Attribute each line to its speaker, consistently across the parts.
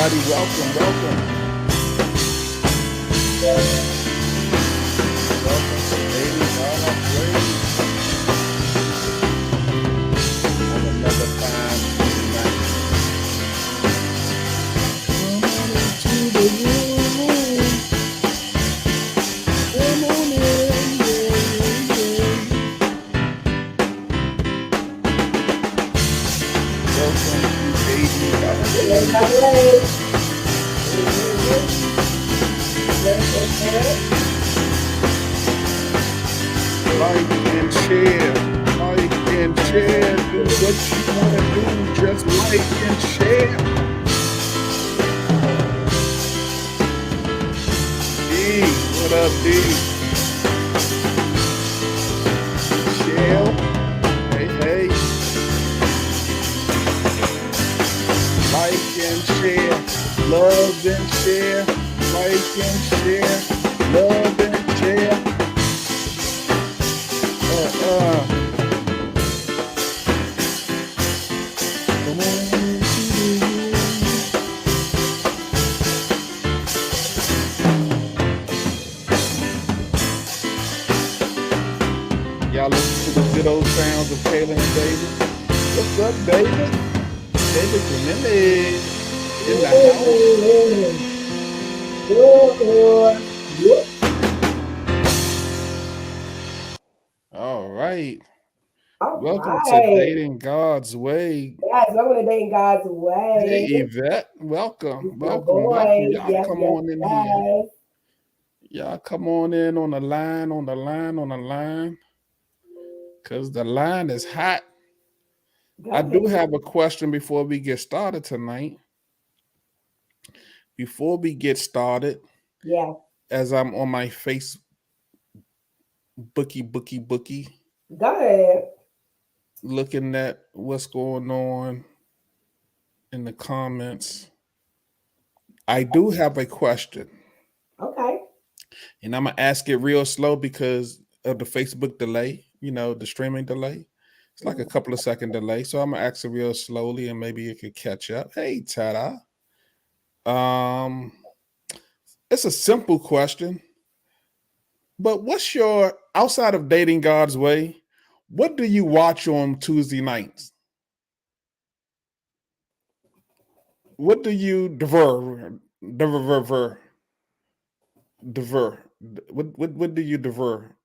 Speaker 1: everybody. Welcome, welcome. Welcome to Dating God's Way. On another time tonight. Come on into the room. Come on in, Welcome to Dating God's Way. Like and share, like and share. Do what you want to do, just like and share. D, what up, D? Shell, hey, hey. Like and share, love and share, like and share, love and share. Come on into the room. Y'all listen to the good old sounds of Kayla and David. What's up, David? David Jimenez in the house. All right. Welcome to Dating God's Way.
Speaker 2: Yes, welcome to Dating God's Way.
Speaker 1: Hey, Yvette. Welcome. Welcome. Welcome. Y'all come on in here. Y'all come on in on the line. Because the line is hot. I do have a question before we get started tonight. Before we get started, as I'm on my face bookie.
Speaker 2: Go ahead.
Speaker 1: Looking at what's going on in the comments. I do have a question.
Speaker 2: Okay.
Speaker 1: And I'm going to ask it real slow because of the Facebook delay, the streaming delay. It's like a couple of second delay. So I'm going to ask it real slowly and maybe it could catch up. Hey, Tada. It's a simple question. But what's your, outside of Dating God's Way, what do you watch on Tuesday nights? What do you divert? What do you divert?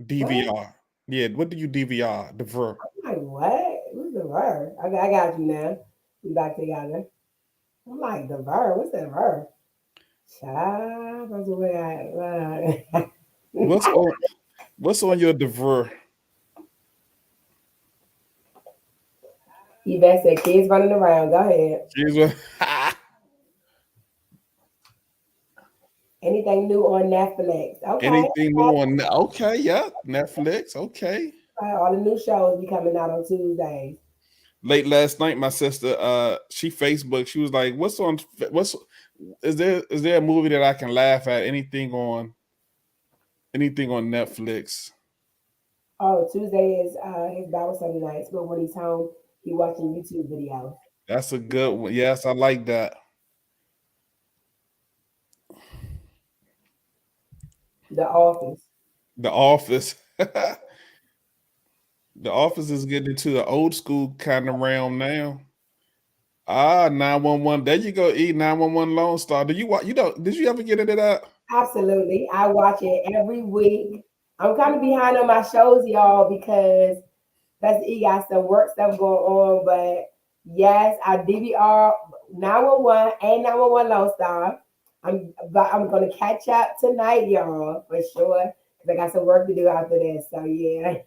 Speaker 1: DVR. What? Yeah, what do you DVR? Divert.
Speaker 2: I'm like, what? What's divert? I got you now. We back together. I'm like, divert? What's divert? Child, that's the way I
Speaker 1: What's on your divert?
Speaker 2: Yvette said kids running around. Go ahead. Anything new on Netflix? Okay.
Speaker 1: Anything new on? Okay, yeah, Netflix. Okay.
Speaker 2: All the new shows be coming out on Tuesdays.
Speaker 1: Late last night, my sister, she Facebook. She was like, is there a movie that I can laugh at? Anything on Netflix?
Speaker 2: Oh, Tuesday is his Bible study night. So when he's home, he watching YouTube videos.
Speaker 1: That's a good one. Yes, I like that.
Speaker 2: The Office.
Speaker 1: The Office. The Office is getting into the old school kind of realm now. 911. There you go. 911 Lone Star. Did you watch? Did you ever get into that?
Speaker 2: Absolutely. I watch it every week. I'm kind of behind on my shows, y'all, because he got some work stuff going on. But yes, I DVR 911 and 911 Lone Star. I'm gonna catch up tonight, y'all, for sure. Because I got some work to do after this. So yeah.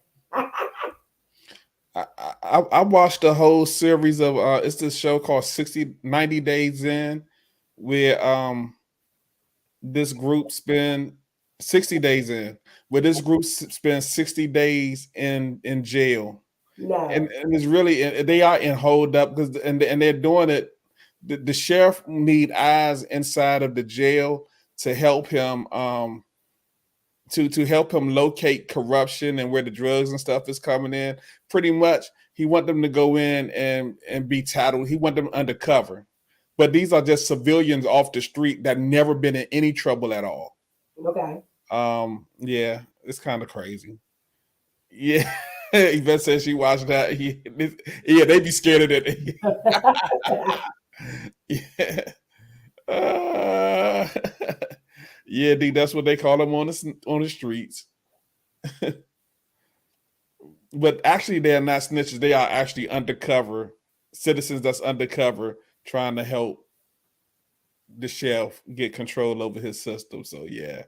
Speaker 1: I watched the whole series of it's this show called 90 Days In, where this group spend 60 days in, where this group spends 60 days in jail.
Speaker 2: No.
Speaker 1: And it's really, they are in hold up because and they're doing it. The sheriff need eyes inside of the jail to help him to help him locate corruption and where the drugs and stuff is coming in. Pretty much, he want them to go in and be tattled. He want them undercover. but these are just civilians off the street that never been in any trouble at all.
Speaker 2: Okay.
Speaker 1: Yeah, it's kind of crazy. Yeah. Yvette says she watched that. Yeah, they be scared of it. Yeah. Uh, yeah, D, that's what they call them on the streets. But actually, they're not snitches. They are actually undercover citizens that's undercover trying to help the sheriff get control over his system. So yeah,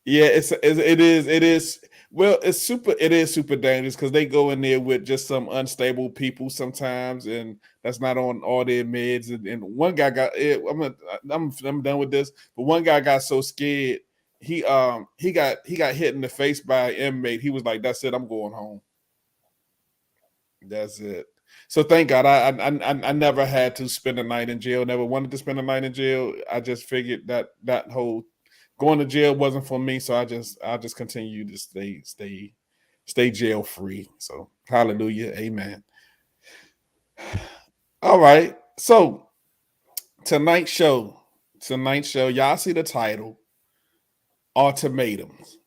Speaker 1: yeah, it is. Well, it is super dangerous because they go in there with just some unstable people sometimes, and that's not on all their meds. And one guy got. I'm done with this. But one guy got so scared he got hit in the face by an inmate. He was like, "That's it. I'm going home. That's it." So thank God I never had to spend a night in jail. Never wanted to spend a night in jail. I just figured that whole going to jail wasn't for me. So I just continue to stay jail free. So hallelujah, amen. All right. So tonight's show, y'all see the title, Ultimatums.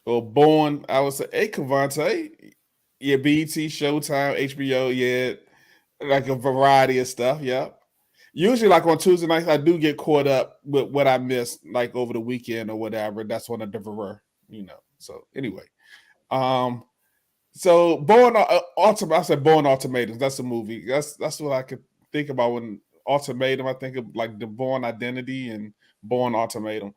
Speaker 1: Or Born, I would say, hey Cavante, yeah, BT, Showtime, HBO, yeah, like a variety of stuff. Yeah. Usually, like on Tuesday nights, I do get caught up with what I missed, like over the weekend or whatever. That's one of the So anyway, um, so I said Born Ultimatums. That's a movie. That's what I could think about when ultimatum. I think of like the Born Identity and Born Ultimatum.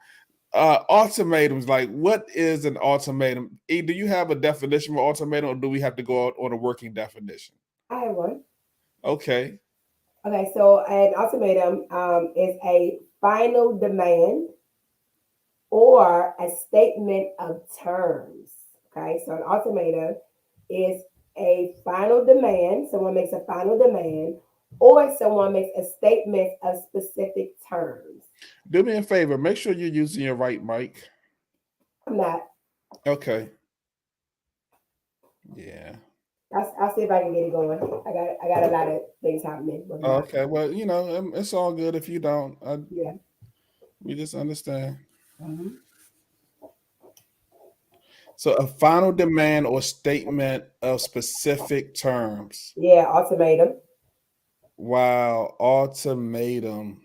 Speaker 1: Ultimatums, like what is an ultimatum? E, do you have a definition for ultimatum, or do we have to go out on a working definition?
Speaker 2: I have one.
Speaker 1: Okay.
Speaker 2: Okay, so an ultimatum is a final demand or a statement of terms. Okay, so an ultimatum is a final demand. Someone makes a final demand, or someone makes a statement of specific terms.
Speaker 1: Do me a favor. Make sure you're using your right mic.
Speaker 2: I'm not.
Speaker 1: Okay. Yeah.
Speaker 2: I'll see if I can get it going. I got a lot of things happening with my.
Speaker 1: Okay. Well, it's all good if you don't.
Speaker 2: Yeah.
Speaker 1: We just understand.
Speaker 2: Mhm.
Speaker 1: So a final demand or statement of specific terms.
Speaker 2: Yeah, ultimatum.
Speaker 1: Wow, ultimatum.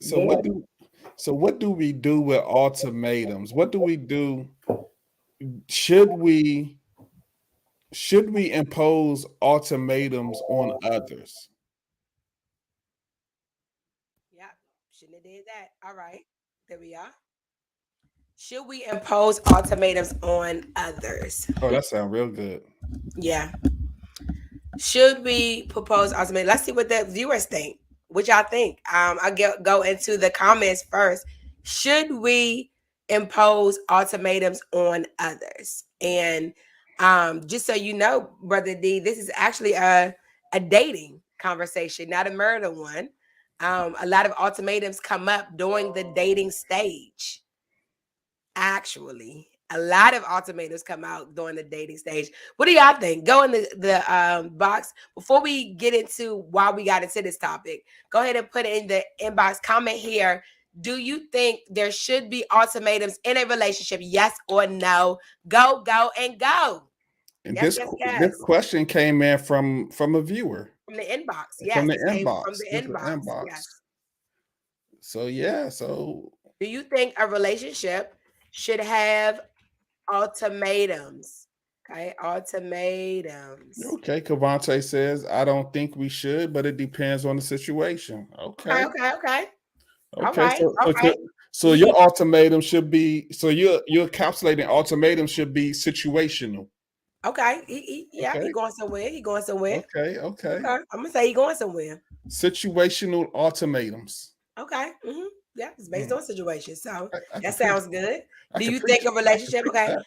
Speaker 1: So
Speaker 2: Yeah.
Speaker 1: what do we do with ultimatums? What do we do? Should we impose ultimatums on others?
Speaker 2: Yeah. Shouldn't have did that. All right. There we are. Should we impose ultimatums on others?
Speaker 1: Oh, that sounds real good.
Speaker 2: Yeah. Should we propose ultimatums? Let's see what the viewers think. What y'all think? Go into the comments first. Should we impose ultimatums on others? And just so you know, Brother D, this is actually a dating conversation, not a murder one. A lot of ultimatums come up during the dating stage. Actually, a lot of ultimatums come out during the dating stage. What do y'all think? Go in the box before we get into why we got into this topic. Go ahead and put it in the inbox. Comment here. Do you think there should be ultimatums in a relationship? Yes or no? Go, go, and go.
Speaker 1: And
Speaker 2: Yes,
Speaker 1: this
Speaker 2: yes,
Speaker 1: this
Speaker 2: yes.
Speaker 1: question came in from a viewer
Speaker 2: From the inbox.
Speaker 1: from
Speaker 2: Yes,
Speaker 1: the
Speaker 2: this came from
Speaker 1: inbox.
Speaker 2: the
Speaker 1: This is the
Speaker 2: inbox.
Speaker 1: inbox.
Speaker 2: Yes.
Speaker 1: So yeah, so
Speaker 2: Do you think a relationship should have ultimatums? Okay, ultimatums.
Speaker 1: okay. Cavante says, I don't think we should, but it depends on the situation.
Speaker 2: Okay,
Speaker 1: Okay.
Speaker 2: okay, okay. All
Speaker 1: Okay.
Speaker 2: right, okay.
Speaker 1: So
Speaker 2: You
Speaker 1: your
Speaker 2: can,
Speaker 1: ultimatum should be so you're encapsulating ultimatum should be situational.
Speaker 2: okay. Yeah, he
Speaker 1: Okay.
Speaker 2: going somewhere. He going somewhere.
Speaker 1: Okay. Okay.
Speaker 2: Okay, I'm gonna say he going somewhere.
Speaker 1: Situational ultimatums.
Speaker 2: Okay. Yeah, it's based
Speaker 1: Hmm.
Speaker 2: on situation. So
Speaker 1: I
Speaker 2: that
Speaker 1: could preach.
Speaker 2: sounds good.
Speaker 1: I
Speaker 2: Do
Speaker 1: could
Speaker 2: you
Speaker 1: preach.
Speaker 2: think a
Speaker 1: I could
Speaker 2: relationship?
Speaker 1: preach
Speaker 2: Okay,
Speaker 1: that.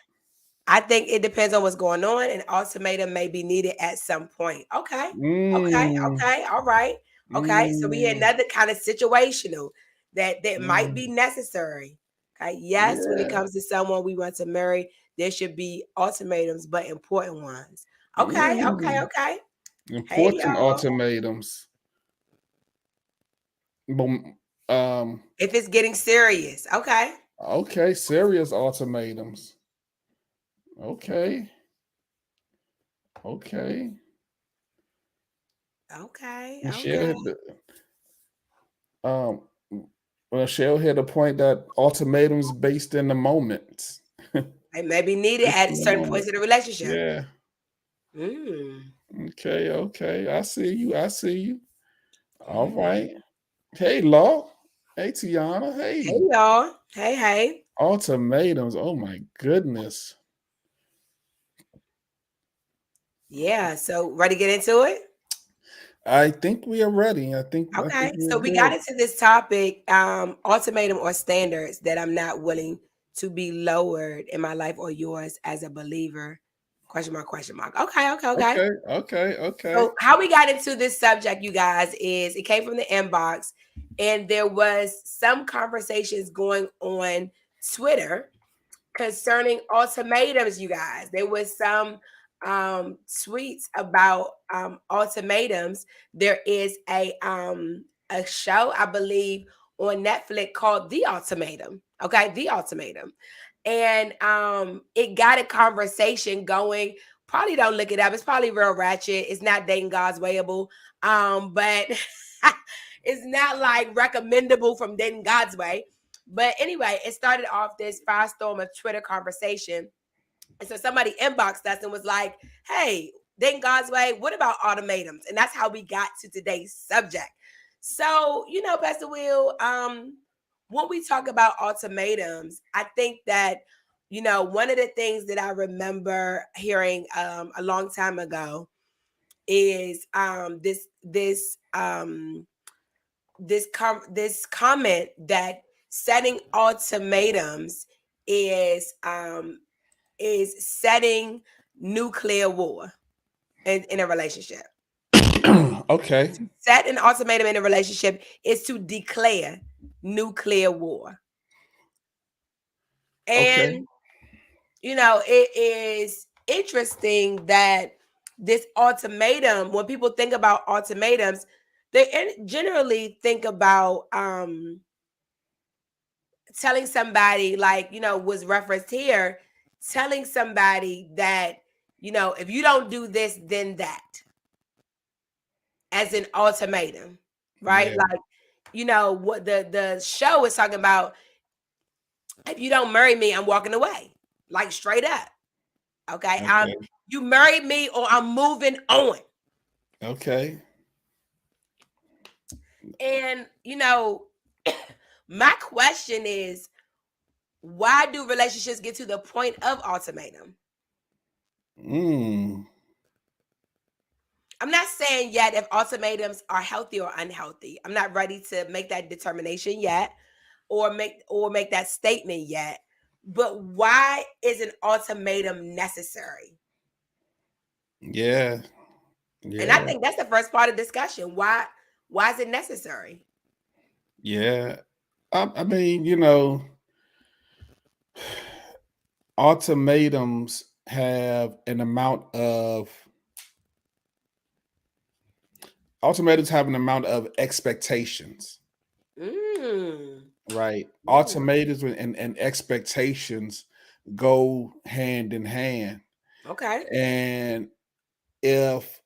Speaker 2: I think it depends on what's going on, and ultimatum may be needed at some point. Okay. Okay.
Speaker 1: Mm,
Speaker 2: Okay. All right. Okay. So we had
Speaker 1: mm,
Speaker 2: another kind of situational that might be
Speaker 1: mm.
Speaker 2: necessary. Okay. Yes, when it
Speaker 1: Yeah.
Speaker 2: comes to someone we want to marry, there should be ultimatums, but important ones. Okay, okay,
Speaker 1: Mm,
Speaker 2: okay. Hey
Speaker 1: important
Speaker 2: y'all.
Speaker 1: ultimatums. Boom.
Speaker 2: If it's getting serious, okay.
Speaker 1: Okay, serious ultimatums. Okay. Okay.
Speaker 2: Okay,
Speaker 1: Michelle
Speaker 2: okay.
Speaker 1: hit um well, Michelle hit a point that ultimatums based in the moment.
Speaker 2: It may be needed
Speaker 1: Based
Speaker 2: at
Speaker 1: in the
Speaker 2: certain
Speaker 1: moment.
Speaker 2: points of the relationship.
Speaker 1: Yeah.
Speaker 2: Mm.
Speaker 1: Okay, okay. I see you. I see you. All
Speaker 2: Mm.
Speaker 1: right. Hey, Law. Hey, Tiana.
Speaker 2: Hey
Speaker 1: Hey.
Speaker 2: y'all. Hey, hey.
Speaker 1: Ultimatums. Oh my goodness.
Speaker 2: Yeah. So ready to get into it?
Speaker 1: I think we are ready. I think
Speaker 2: Okay.
Speaker 1: we're
Speaker 2: So we got
Speaker 1: good.
Speaker 2: into this topic, ultimatum or standards that I'm not willing to be lowered in my life or yours as a believer. Question mark, question mark. Okay, okay, okay.
Speaker 1: Okay, okay, okay.
Speaker 2: So how we got into this subject, you guys, is it came from the inbox, and there was some conversations going on Twitter concerning ultimatums, you guys. There was some tweets about ultimatums. There is a show, I believe, on Netflix called The Ultimatum. Okay, The Ultimatum. And it got a conversation going. Probably don't look it up. It's probably real ratchet. It's not dating God's wayable. But it's not like recommendable from dating God's way. But anyway, it started off this firestorm of Twitter conversation. And so somebody inboxed us and was like, hey, then God's way, what about ultimatums? And that's how we got to today's subject. So, Pastor Will, when we talk about ultimatums, I think that, one of the things that I remember hearing a long time ago is this comment that setting ultimatums is setting nuclear war in a relationship.
Speaker 1: Okay,
Speaker 2: To set an ultimatum in a relationship is to declare nuclear war.
Speaker 1: okay.
Speaker 2: And it is interesting that this ultimatum, when people think about ultimatums, they generally think about telling somebody, like, was referenced here, telling somebody that, if you don't do this, then that, as an ultimatum, right?
Speaker 1: Yeah.
Speaker 2: Like, what the show is talking about, if you don't marry me, I'm walking away. Like, straight up. Okay.
Speaker 1: Okay.
Speaker 2: You married me or I'm moving on.
Speaker 1: Okay.
Speaker 2: And my question is, why do relationships get to the point of ultimatum?
Speaker 1: Mm.
Speaker 2: I'm not saying yet if ultimatums are healthy or unhealthy. I'm not ready to make that determination yet, or make that statement yet. But why is an ultimatum necessary?
Speaker 1: Yeah.
Speaker 2: And I
Speaker 1: Yeah.
Speaker 2: think that's the first part of discussion. Why is it necessary?
Speaker 1: Yeah. I mean, ultimatums have an amount of ultimatums have an amount of expectations,
Speaker 2: Mm.
Speaker 1: right?
Speaker 2: Mm.
Speaker 1: Ultimatums and expectations go hand in hand.
Speaker 2: Okay.
Speaker 1: And if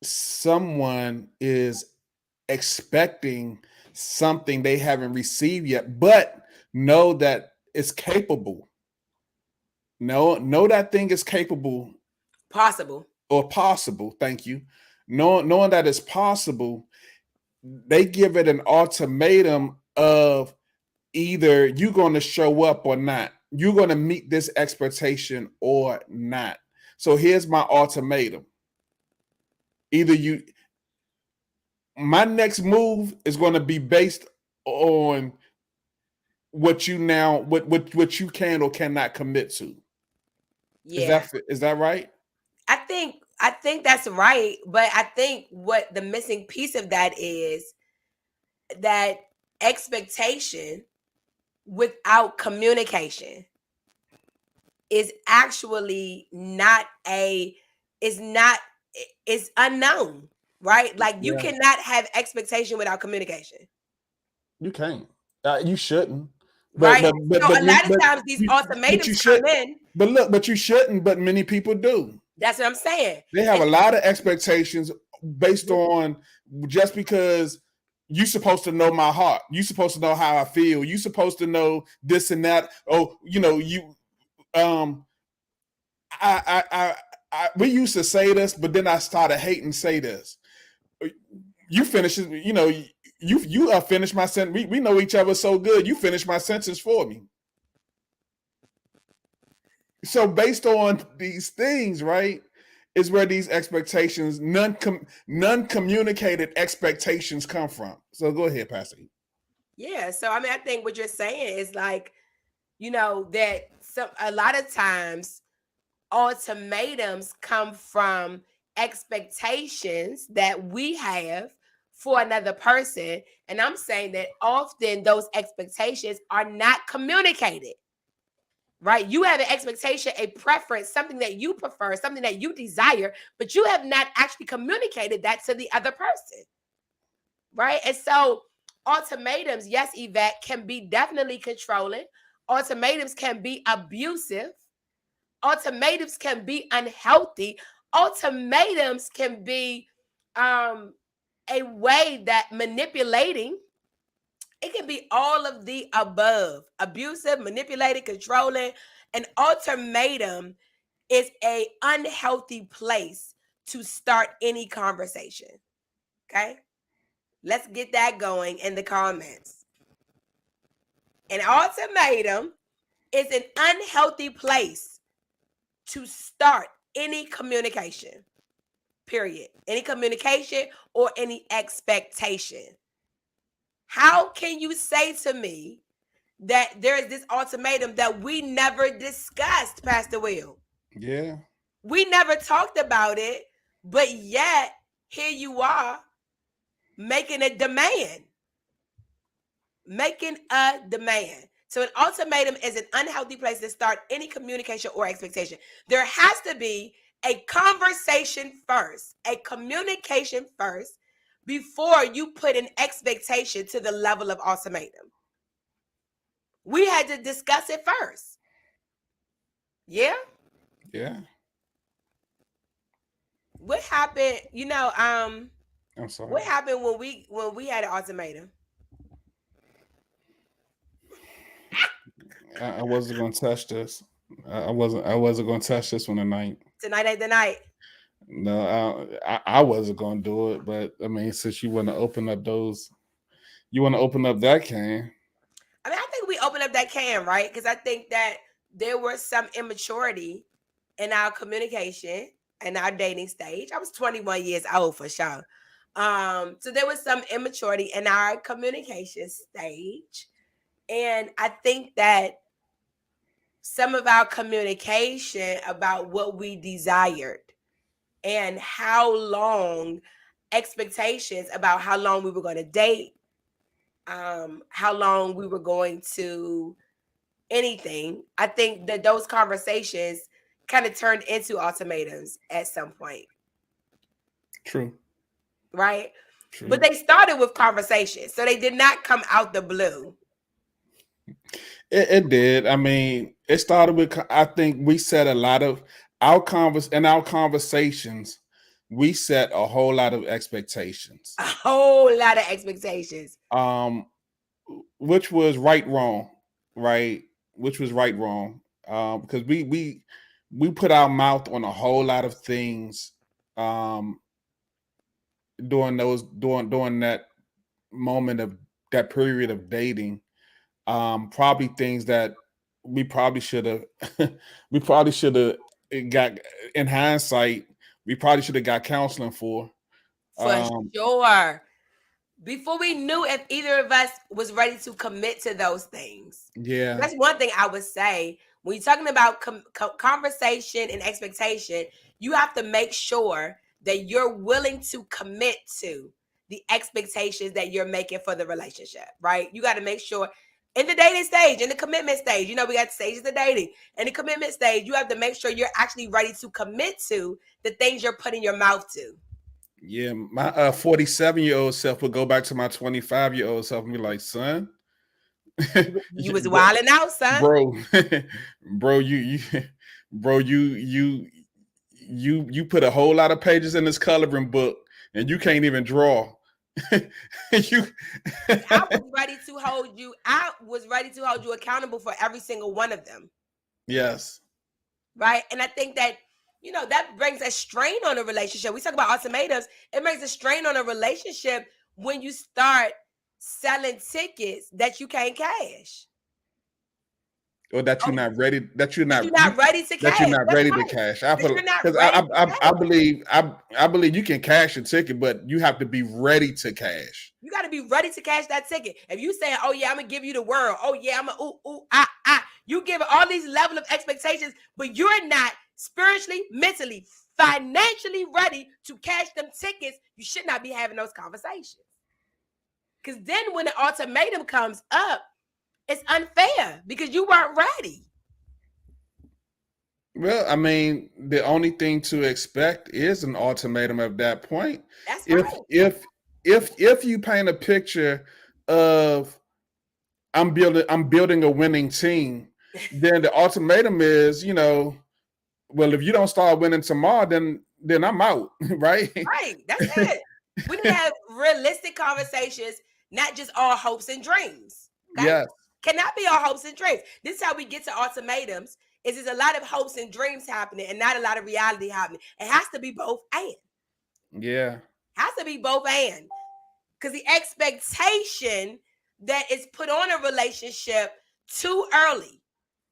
Speaker 1: someone is expecting something they haven't received yet, but know that it's capable, know that thing is capable
Speaker 2: Possible.
Speaker 1: or possible. Thank you. Knowing that it's possible, they give it an ultimatum of either you're going to show up or not. You're going to meet this expectation or not. So here's my ultimatum. Either you my next move is going to be based on what you now what you can or cannot commit to.
Speaker 2: Yeah.
Speaker 1: Is that right?
Speaker 2: I think that's right, but I think what the missing piece of that is that expectation without communication is actually not it's unknown, right? Like you
Speaker 1: Yeah,
Speaker 2: cannot have expectation without communication,
Speaker 1: you can't. You shouldn't. But
Speaker 2: right?
Speaker 1: but but
Speaker 2: So
Speaker 1: but
Speaker 2: a lot of
Speaker 1: but
Speaker 2: times these
Speaker 1: you
Speaker 2: ultimatums
Speaker 1: should.
Speaker 2: come in.
Speaker 1: But look, but you shouldn't. But many people do.
Speaker 2: That's what I'm saying.
Speaker 1: They have
Speaker 2: And
Speaker 1: a lot of expectations based on just because you supposed to know my heart. You supposed to know how I feel. You supposed to know this and that. Oh, you um we used to say this, but then I started hating say this. You finish it, you finished my sentence. We know each other so good. You finished my sentence for me. So based on these things, right, is where these expectations, non communicated expectations come from. So go ahead, Pastor.
Speaker 2: yeah, so I mean, I think what you're saying is like, that a lot of times ultimatums come from expectations that we have for another person. And I'm saying that often those expectations are not communicated, right? You have an expectation, a preference, something that you prefer, something that you desire, but you have not actually communicated that to the other person, right? And so ultimatums, yes, Yvette, can be definitely controlling. Ultimatums can be abusive. Ultimatums can be unhealthy. Ultimatums can be a way that manipulating. It can be all of the above: abusive, manipulated, controlling. An ultimatum is a unhealthy place to start any conversation. Okay, let's get that going in the comments. An ultimatum is an unhealthy place to start any communication, period. Any communication or any expectation. How can you say to me that there is this ultimatum that we never discussed, Pastor Will?
Speaker 1: Yeah.
Speaker 2: We never talked about it, but yet here you are making a demand. Making a demand. So an ultimatum is an unhealthy place to start any communication or expectation. There has to be a conversation first, a communication first, before you put an expectation to the level of ultimatum. We had to discuss it first. Yeah.
Speaker 1: Yeah.
Speaker 2: What happened?
Speaker 1: I'm sorry.
Speaker 2: What happened when we had an ultimatum?
Speaker 1: I wasn't gonna touch this. I wasn't gonna touch this one tonight.
Speaker 2: Tonight ain't the night.
Speaker 1: No, I wasn't gonna do it. But I mean, since you want to open up that can.
Speaker 2: I mean, I think we opened up that can, right? Because I think that there was some immaturity in our communication and our dating stage. I was 21 years old for sure. So there was some immaturity in our communication stage. And I think that some of our communication about what we desired and how long, expectations about how long we were going to date, how long we were going to anything. I think that those conversations kind of turned into ultimatums at some point.
Speaker 1: True.
Speaker 2: Right? But
Speaker 1: True.
Speaker 2: they started with conversations. So they did not come out the blue.
Speaker 1: It did. I mean, it started with. I think we set a lot of our conversations. We set a whole lot of expectations.
Speaker 2: A whole lot of expectations.
Speaker 1: Um, which was right, wrong, right? Which was right, wrong. Because we put our mouth on a whole lot of things. During that moment of that period of dating, probably things that we probably should have we probably should have got in hindsight, we probably should have got counseling for.
Speaker 2: For
Speaker 1: um
Speaker 2: sure. Before we knew if either of us was ready to commit to those things.
Speaker 1: yeah.
Speaker 2: That's one thing I would say. When you're talking about conversation and expectation, you have to make sure that you're willing to commit to the expectations that you're making for the relationship, right? You got to make sure In the dating stage, in the commitment stage, we got the stages of dating. In the commitment stage, you have to make sure you're actually ready to commit to the things you're putting your mouth to.
Speaker 1: Yeah, my 47-year-old self would go back to my 25-year-old self and be like, son,
Speaker 2: You was wilding out, son.
Speaker 1: bro, bro, bro, you put a whole lot of pages in this coloring book and you can't even draw. You
Speaker 2: I was ready to hold you. I was ready to hold you accountable for every single one of them.
Speaker 1: Yes.
Speaker 2: Right. And I think that, that brings a strain on a relationship. We talk about ultimatums. It brings a strain on a relationship when you start selling tickets that you can't cash.
Speaker 1: Or that you're not ready, that you're not
Speaker 2: ready to
Speaker 1: that you're
Speaker 2: cash.
Speaker 1: not
Speaker 2: That's
Speaker 1: ready to
Speaker 2: right.
Speaker 1: cash. I
Speaker 2: That
Speaker 1: feel
Speaker 2: you're not
Speaker 1: because
Speaker 2: ready to cash.
Speaker 1: I believe you can cash a ticket, but you have to be ready to cash.
Speaker 2: You got to be ready to cash that ticket. If you say, "Oh yeah, I'm gonna give you the world," "Oh yeah, I'm gonna ah," you give all these level of expectations, but you're not spiritually, mentally, financially ready to cash them tickets. You should not be having those conversations. Because then when the ultimatum comes up, it's unfair because you weren't ready.
Speaker 1: Well, I mean, the only thing to expect is an ultimatum at that point.
Speaker 2: That's
Speaker 1: If
Speaker 2: right.
Speaker 1: if you paint a picture of I'm building a winning team, then the ultimatum is, well, if you don't start winning tomorrow, then I'm out, right?
Speaker 2: Right. That's it. We need to have realistic conversations, not just all hopes and dreams. Okay?
Speaker 1: Yes.
Speaker 2: Cannot be all hopes and dreams. This is how we get to ultimatums. Is there's a lot of hopes and dreams happening and not a lot of reality happening. It has to be both and.
Speaker 1: Yeah.
Speaker 2: Has to be both and. Because the expectation that is put on a relationship too early.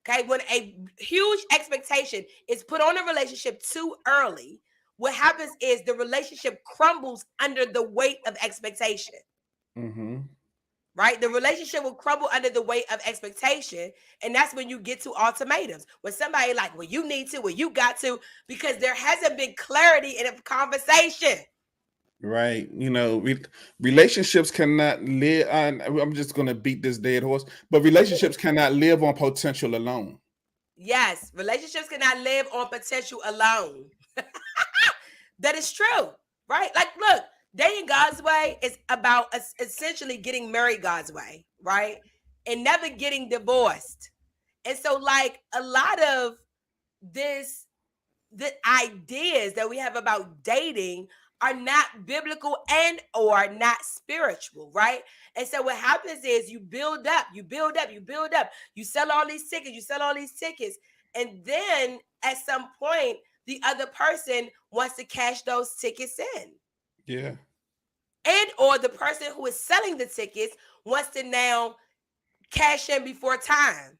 Speaker 2: Okay, when a huge expectation is put on a relationship too early, what happens is the relationship crumbles under the weight of expectation.
Speaker 1: Mm-hmm.
Speaker 2: Right? The relationship will crumble under the weight of expectation. And that's when you get to ultimatums. When somebody like, well, you need to, well, you got to, because there hasn't been clarity in a conversation.
Speaker 1: Right. Relationships cannot live. I'm just going to beat this dead horse, but relationships cannot live on potential alone.
Speaker 2: Yes, relationships cannot live on potential alone. That is true, right? Like, look, dating God's way is about essentially getting married God's way, right? And never getting divorced. And so, like, a lot of the ideas that we have about dating are not biblical and or not spiritual, right? And so what happens is you build up, you sell all these tickets, and then at some point the other person wants to cash those tickets in.
Speaker 1: Yeah.
Speaker 2: And or the person who is selling the tickets wants to now cash in before time.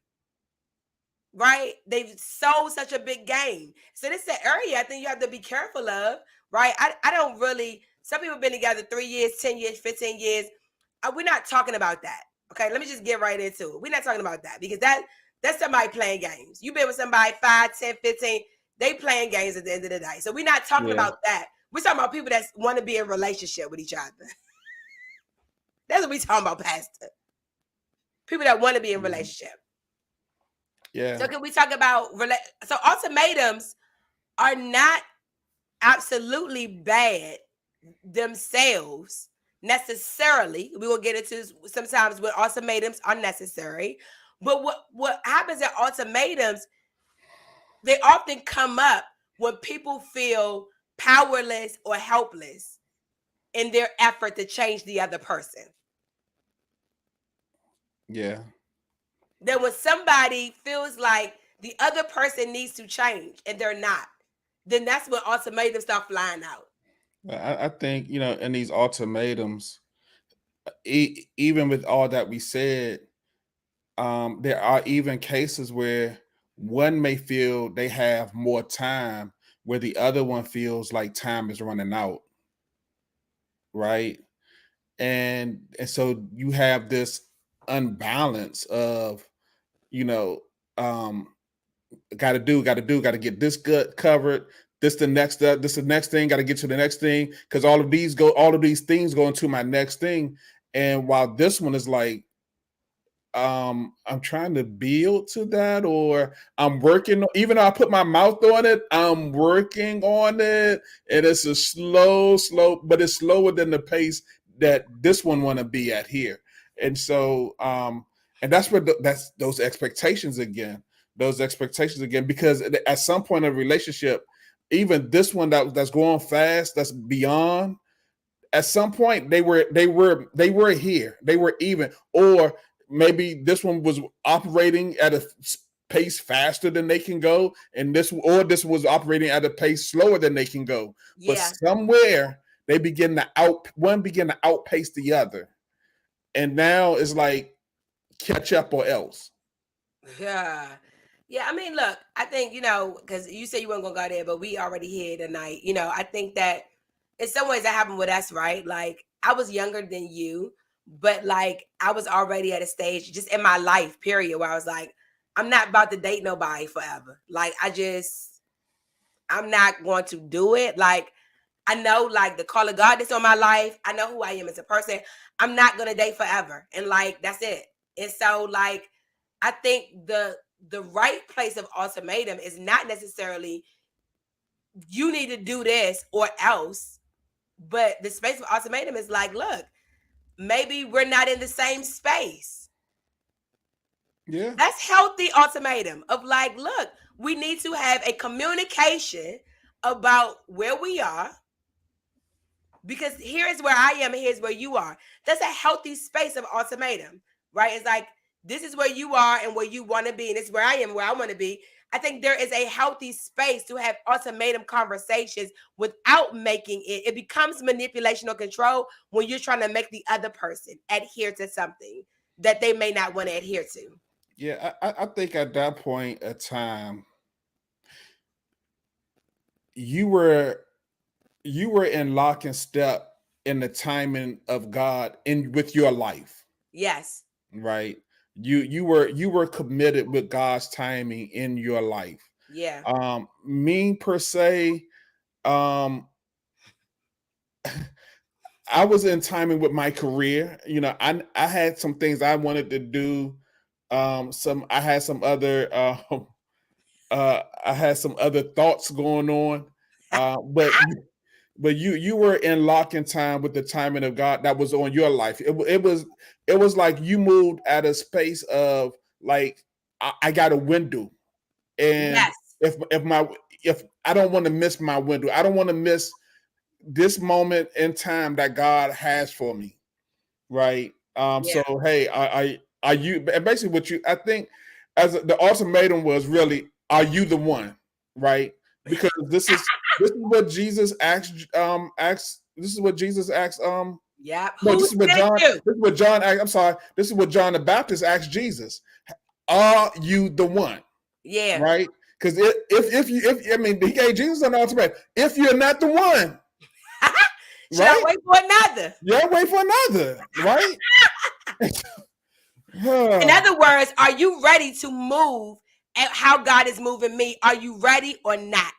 Speaker 2: Right? They've sold such a big game. So this is an area I think you have to be careful of, right? I don't really, some people have been together 3 years, 10 years, 15 years. We're not talking about that. Okay, let me just get right into it. We're not talking about that because that's somebody playing games. You've been with somebody 5, 10, 15, they playing games at the end of the day. So we're not talking about that. We're talking about people that want to be in a relationship with each other. That's what we're talking about, Pastor. People that want to be in a relationship.
Speaker 1: Yeah.
Speaker 2: So can we talk about so ultimatums are not absolutely bad themselves necessarily. We will get into sometimes when ultimatums are necessary, but what happens at ultimatums, they often come up when people feel powerless or helpless in their effort to change the other person.
Speaker 1: Yeah.
Speaker 2: That when somebody feels like the other person needs to change and they're not, then that's when ultimatums start flying out.
Speaker 1: I think, in these ultimatums, even with all that we said, there are even cases where one may feel they have more time, where the other one feels like time is running out. Right. And so you have this unbalance of, you know, um, got to get this good covered. This the next thing. Got to get to the next thing because all of these things go into my next thing. And while this one is like, I'm trying to build to that, or I'm working. Even though I put my mouth on it, I'm working on it, and it's a slow, but it's slower than the pace that this one want to be at here. And so, and that's where that's those expectations again. Those expectations again, because at some point in a relationship, even this one that's going fast, that's beyond, at some point they were here, they were even, or maybe this one was operating at a pace faster than they can go, and this was operating at a pace slower than they can go, but
Speaker 2: Yeah.
Speaker 1: somewhere they begin to outpace the other, and now it's like catch up or else.
Speaker 2: Yeah. Yeah, I mean, look, I think, because you said you weren't going to go there, but we already here tonight. I think that in some ways that happened with us, right? Like, I was younger than you, but like, I was already at a stage just in my life, period, where I was like, I'm not about to date nobody forever. Like, I'm not going to do it. Like, I know, like, the call of God that's on my life. I know who I am as a person. I'm not going to date forever. And like, that's it. And so, like, I think the right place of ultimatum is not necessarily you need to do this or else, but the space of ultimatum is like, look, maybe we're not in the same space.
Speaker 1: Yeah.
Speaker 2: That's healthy ultimatum of like, look, we need to have a communication about where we are, because here's where I am and here's where you are. That's a healthy space of ultimatum, right? It's like, this is where you are and where you want to be, and this is where I am, where I want to be. I think there is a healthy space to have ultimatum conversations without making it. It becomes manipulation or control when you're trying to make the other person adhere to something that they may not want to adhere to.
Speaker 1: Yeah, I think at that point of time, you were you were in lock and step in the timing of God in with your life,
Speaker 2: Yes.
Speaker 1: right? You were committed with God's timing in your life.
Speaker 2: Yeah.
Speaker 1: Me per se, um, I was in timing with my career. I had some things I wanted to do. Some I had some other I had some other thoughts going on. But you were in lock in time with the timing of God that was on your life. It was like you moved at a space of like I got a window, and
Speaker 2: Yes.
Speaker 1: if I don't want to miss my window, I don't want to miss this moment in time that God has for me, right?
Speaker 2: Yeah.
Speaker 1: So hey, are you, and basically what you, I think, as the ultimatum was really, are you the one, right? Because this is what Jesus asked. This is what Jesus asked.
Speaker 2: Yeah.
Speaker 1: No,
Speaker 2: Who sent you?
Speaker 1: This is what John asked. I'm sorry. This is what John the Baptist asked Jesus. Are you the one,
Speaker 2: Yeah.
Speaker 1: right? Because if I mean, he gave Jesus an ultimatum. If you're not the one,
Speaker 2: Should I
Speaker 1: right?
Speaker 2: wait for another?
Speaker 1: Yeah, wait for another, right?
Speaker 2: In other words, are you ready to move at how God is moving me? Are you ready or not?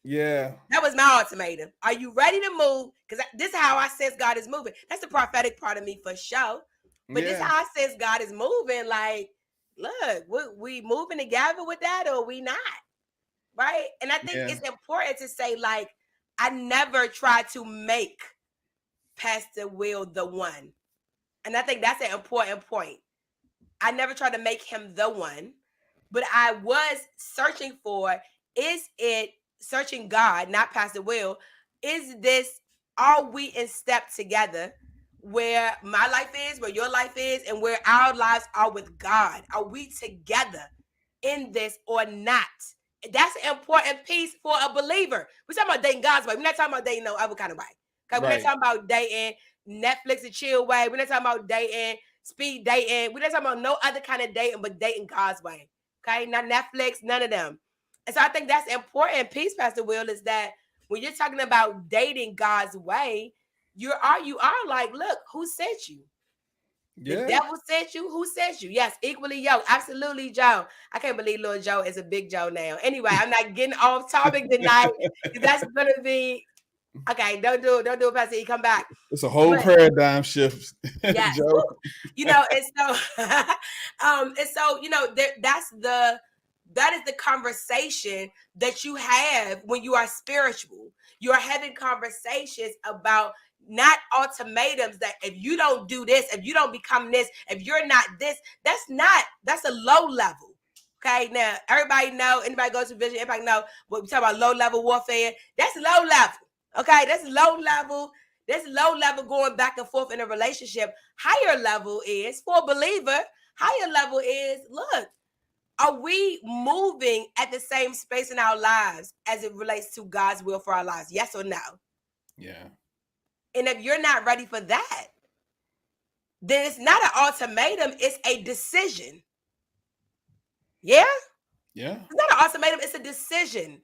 Speaker 1: Yeah.
Speaker 2: That was my ultimatum. Are you ready to move? Because this is how I sense God is moving. That's the prophetic part of me for sure. But this is
Speaker 1: Yeah.
Speaker 2: how I sense God is moving. Like, look, we moving together with that or we not? Right? And I think
Speaker 1: Yeah.
Speaker 2: it's important to say, like, I never try to make Pastor Will the one. And I think that's an important point. I never tried to make him the one, but I was searching for, is it searching God, not Pastor Will? Is this, are we in step together where my life is, where your life is, and where our lives are with God? Are we together in this or not? That's an important piece for a believer. We're talking about dating God's way. We're not talking about dating no other kind of way. Okay, we're not
Speaker 1: Right.
Speaker 2: talking about dating Netflix and chill way. We're not talking about dating speed dating. We're not talking about no other kind of dating, but dating God's way. Okay, not Netflix, none of them. And so I think that's important piece, Pastor Will, is that when you're talking about dating God's way, you are like, look, who sent you? The
Speaker 1: Yeah.
Speaker 2: devil sent you? Who sent you? Yes, equally yoked. Absolutely, Joe. I can't believe little Joe is a big Joe now. Anyway, I'm not getting off topic tonight because that's gonna be Okay, don't do it, Pastor E. Come back.
Speaker 1: It's a whole
Speaker 2: But
Speaker 1: paradigm shift,
Speaker 2: yes,
Speaker 1: Joe.
Speaker 2: and so, that is the conversation that you have when you are spiritual. You are having conversations about not ultimatums that if you don't do this, if you don't become this, if you're not this, that's a low level. Okay, now everybody know, anybody goes to vision, everybody know what we talk about low level warfare. That's low level. Okay, that's low level. This low level going back and forth in a relationship. Higher level is for a believer. Higher level is, look, are we moving at the same space in our lives as it relates to God's will for our lives? Yes or no?
Speaker 1: Yeah.
Speaker 2: And if you're not ready for that, then it's not an ultimatum, it's a decision. Yeah?
Speaker 1: Yeah.
Speaker 2: It's not an ultimatum, it's a decision.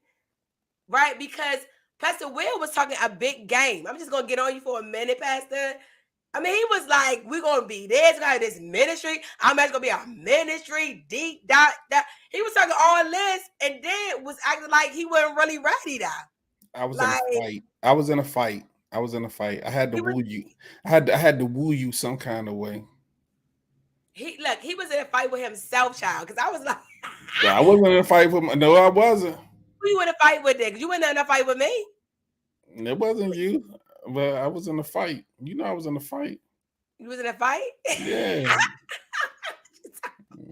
Speaker 2: Right? Because Pastor Will was talking a big game. I'm just going to get on you for a minute, Pastor. I mean, he was like, we're going to be this, we're going to have this ministry. I'm going to be a ministry, deep, dot. He was talking all this and then was acting like he wasn't really ready though.
Speaker 1: I was in a
Speaker 2: Like,
Speaker 1: fight. I was in a fight. I was in a fight. I had to
Speaker 2: he was,
Speaker 1: woo you. I had to woo you some kind of way.
Speaker 2: he was in a fight with himself, child. Because I was like,
Speaker 1: I wasn't in a fight with no, I wasn't.
Speaker 2: who you in a fight with, nigga? You weren't in a fight with me.
Speaker 1: It wasn't you, but I was in a fight. You know, I was in a fight.
Speaker 2: You was in a fight?
Speaker 1: Yeah. I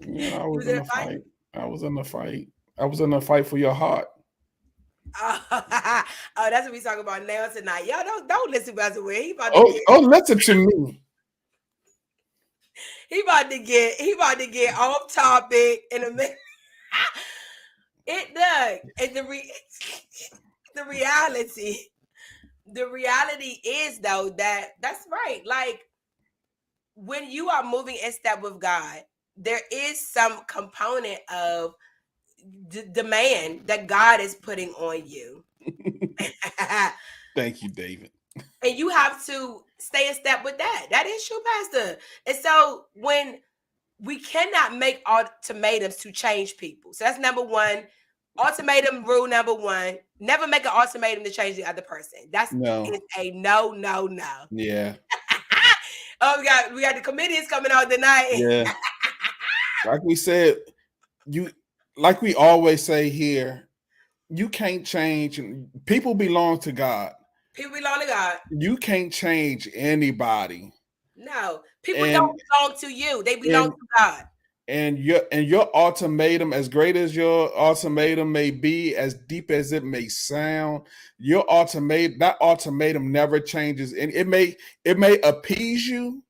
Speaker 2: You
Speaker 1: was
Speaker 2: was in
Speaker 1: in
Speaker 2: a
Speaker 1: a
Speaker 2: fight?
Speaker 1: fight. I was in a fight. I was in a fight for your heart.
Speaker 2: Oh, that's what we talking about now tonight. Y'all don't listen to Pastor Will.
Speaker 1: Listen to me.
Speaker 2: He about to get off topic in a minute. It does. And the reality. The reality is though that's right. Like when you are moving in step with God, there is some component of demand that God is putting on you.
Speaker 1: Thank you, David.
Speaker 2: And you have to stay in step with that. That is true, Pastor. And so when we cannot make ultimatums to change people. So that's number one. Ultimatum rule number one: never make an ultimatum to change the other person. That's
Speaker 1: No.
Speaker 2: is a no, no, no.
Speaker 1: Yeah.
Speaker 2: Oh, we got the comedians coming out tonight.
Speaker 1: Yeah. Like we said, like we always say here, you can't change. People belong to God.
Speaker 2: People belong to God.
Speaker 1: You can't change anybody.
Speaker 2: No, people
Speaker 1: And
Speaker 2: don't belong to you. They belong
Speaker 1: and
Speaker 2: to God.
Speaker 1: and your ultimatum, as great as your ultimatum may be, as deep as it may sound, that ultimatum never changes. And it may appease you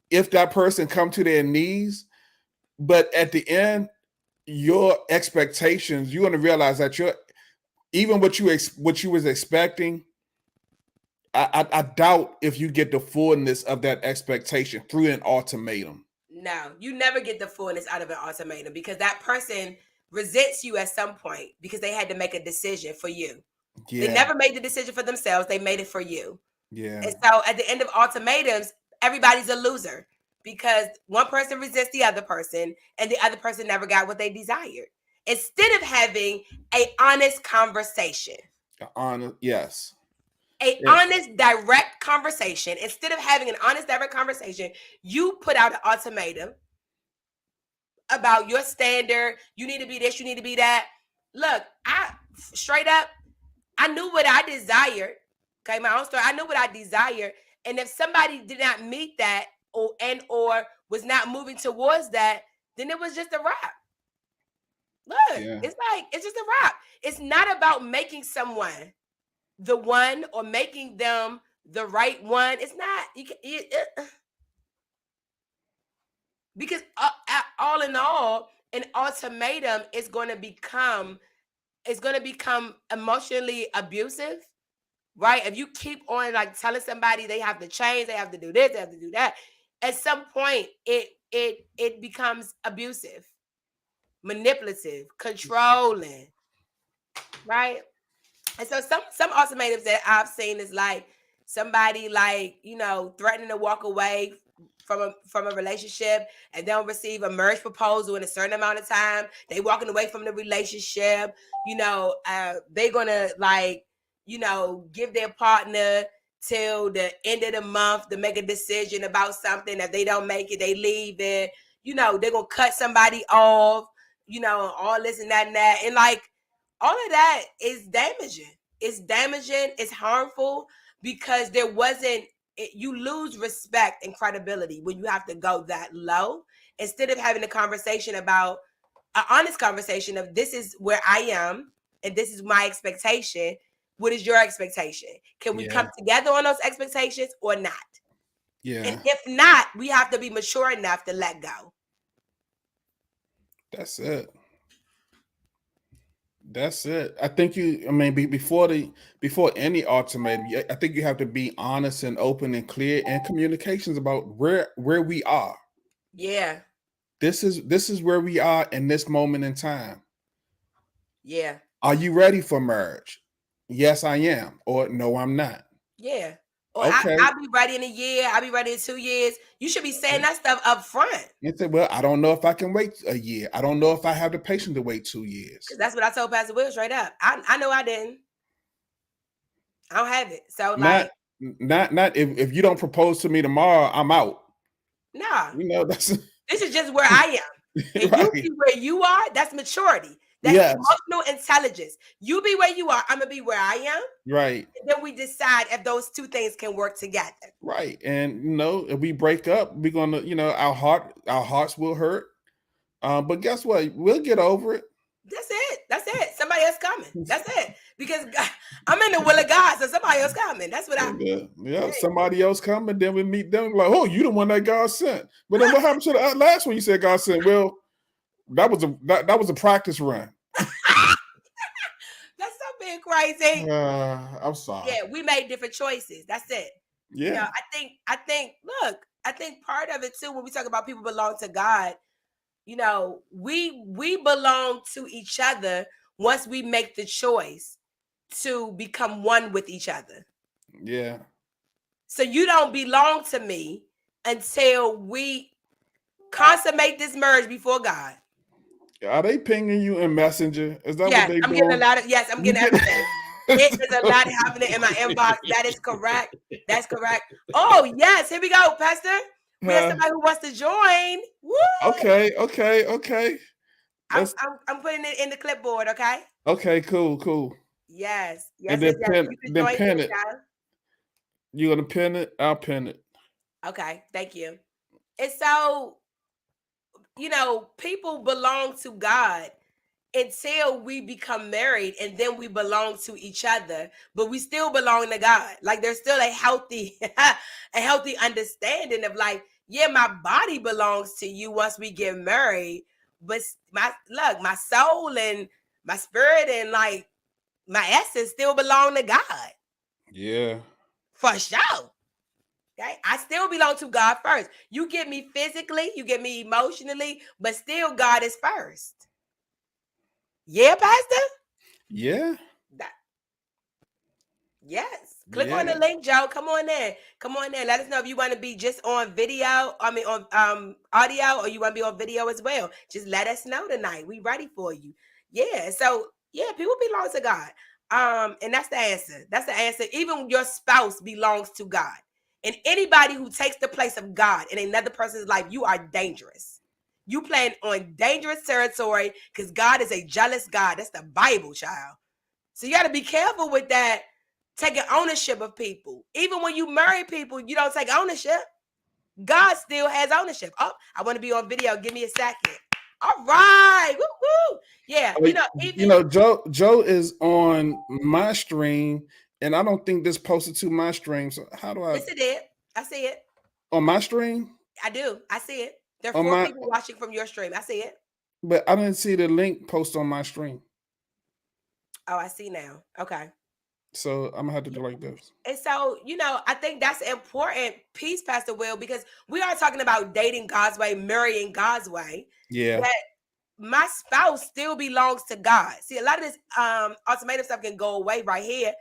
Speaker 1: if that person come to their knees, but at the end, your expectations, you're going to realize that even what you was expecting, I doubt if you get the fullness of that expectation through an ultimatum.
Speaker 2: No, you never get the fullness out of an ultimatum because that person resents you at some point because they had to make a decision for you.
Speaker 1: Yeah.
Speaker 2: They never made the decision for themselves. They made it for you.
Speaker 1: Yeah.
Speaker 2: And so at the end of ultimatums, everybody's a loser because one person resents the other person and the other person never got what they desired. Instead of having an honest conversation.
Speaker 1: Yes.
Speaker 2: Honest, direct conversation. Instead of having an honest, direct conversation, you put out an ultimatum about your standard. You need to be this, you need to be that. Look, straight up, I knew what I desired. Okay, my own story. I knew what I desired. And if somebody did not meet that or was not moving towards that, then it was just a wrap. Look, it's just a wrap. It's not about making someone the one or making them the right one. It's not. Because all in all, an ultimatum is going to become emotionally abusive, right? If you keep on like telling somebody they have to change, they have to do this, they have to do that, at some point it becomes abusive, manipulative, controlling, right? And so some ultimatums that I've seen is like somebody like, threatening to walk away from a relationship and they'll receive a marriage proposal in a certain amount of time. They walking away from the relationship, they're gonna like give their partner till the end of the month to make a decision about something. If they don't make it, they leave it. They're gonna cut somebody off. All this and that and that, and like all of that is damaging. It's damaging. It's harmful because you lose respect and credibility when you have to go that low instead of having a conversation about an honest conversation of this is where I am and this is my expectation. What is your expectation? Can we come together on those expectations or not?
Speaker 1: Yeah.
Speaker 2: And if not, we have to be mature enough to let go.
Speaker 1: That's it. That's it. I think before any ultimatum, I think you have to be honest and open and clear and communications about where we are.
Speaker 2: Yeah.
Speaker 1: This is where we are in this moment in time.
Speaker 2: Yeah.
Speaker 1: Are you ready for marriage? Yes, I am. Or no, I'm not.
Speaker 2: Yeah. Or
Speaker 1: Okay.
Speaker 2: I'll be ready in a year. I'll be ready in 2 years. You should be saying that stuff up front.
Speaker 1: And say, well, I don't know if I can wait a year. I don't know if I have the patience to wait 2 years.
Speaker 2: Because that's what I told Pastor Will straight up. I know I didn't. I don't have it. So
Speaker 1: not if you don't propose to me tomorrow, I'm out.
Speaker 2: Nah.
Speaker 1: That's
Speaker 2: this is just where I am. And
Speaker 1: right.
Speaker 2: you be where you are, that's maturity. That's emotional intelligence. You be where you are, I'm gonna be where I am.
Speaker 1: Right.
Speaker 2: And then we decide if those two things can work together.
Speaker 1: Right. And if we break up, we're gonna, our hearts will hurt. But guess what? We'll get over it.
Speaker 2: That's it. Somebody else coming. That's it. Because I'm in the will of God, so somebody else coming. That's what
Speaker 1: Yeah. Somebody else coming, then we meet them like, oh, you the one that God sent. But then what happened to the last one you said God sent? Well, that was a practice run.
Speaker 2: That's so being crazy.
Speaker 1: I'm sorry.
Speaker 2: Yeah, we made different choices. That's it.
Speaker 1: Yeah.
Speaker 2: I think part of it too, when we talk about people belong to God, we belong to each other once we make the choice to become one with each other.
Speaker 1: Yeah.
Speaker 2: So you don't belong to me until we consummate this marriage before God.
Speaker 1: Are they pinging you in Messenger? Is that what they
Speaker 2: I'm
Speaker 1: doing?
Speaker 2: getting a lot of I'm getting everything. It is a lot happening in my inbox. That is correct. That's correct. Oh yes, here we go, Pastor. We have somebody who wants to join. Woo!
Speaker 1: Okay.
Speaker 2: I'm putting it in the clipboard. Okay.
Speaker 1: Okay. Cool.
Speaker 2: Yes.
Speaker 1: And
Speaker 2: You
Speaker 1: then pin it. You gonna pin it? I'll pin it.
Speaker 2: Okay. Thank you. And so, people belong to God until we become married, and then we belong to each other, but we still belong to God. Like there's still a healthy understanding of like, yeah, my body belongs to you once we get married, but my soul and my spirit and like my essence still belong to God.
Speaker 1: Yeah.
Speaker 2: For sure. Okay? I still belong to God first. You get me physically, you get me emotionally, but still God is first. Yeah, Pastor?
Speaker 1: Yeah.
Speaker 2: Yes. Click on the link, Joe. Come on in. Let us know if you want to be just on video. I mean on audio, or you want to be on video as well. Just let us know tonight. We ready for you. Yeah. So yeah, people belong to God. And that's the answer. That's the answer. Even your spouse belongs to God. And anybody who takes the place of God in another person's life, you are dangerous. You playing on dangerous territory because God is a jealous God. That's the Bible, child. So you got to be careful with that. Taking ownership of people. Even when you marry people, you don't take ownership. God still has ownership. Oh, I want to be on video. Give me a second. All right. Woo-hoo. Yeah.
Speaker 1: Joe is on my stream, and I don't think this posted to my stream. So how do I?
Speaker 2: Yes, it did. I see it.
Speaker 1: On my stream?
Speaker 2: I do. I see it. There are 4 people watching from your stream. I see it.
Speaker 1: But I didn't see the link post on my stream.
Speaker 2: Oh, I see now. Okay.
Speaker 1: So I'm gonna have to do like this.
Speaker 2: And so, I think that's an important piece, Pastor Will, because we are talking about dating God's way, marrying God's way.
Speaker 1: Yeah.
Speaker 2: That my spouse still belongs to God. See, a lot of this ultimatum stuff can go away right here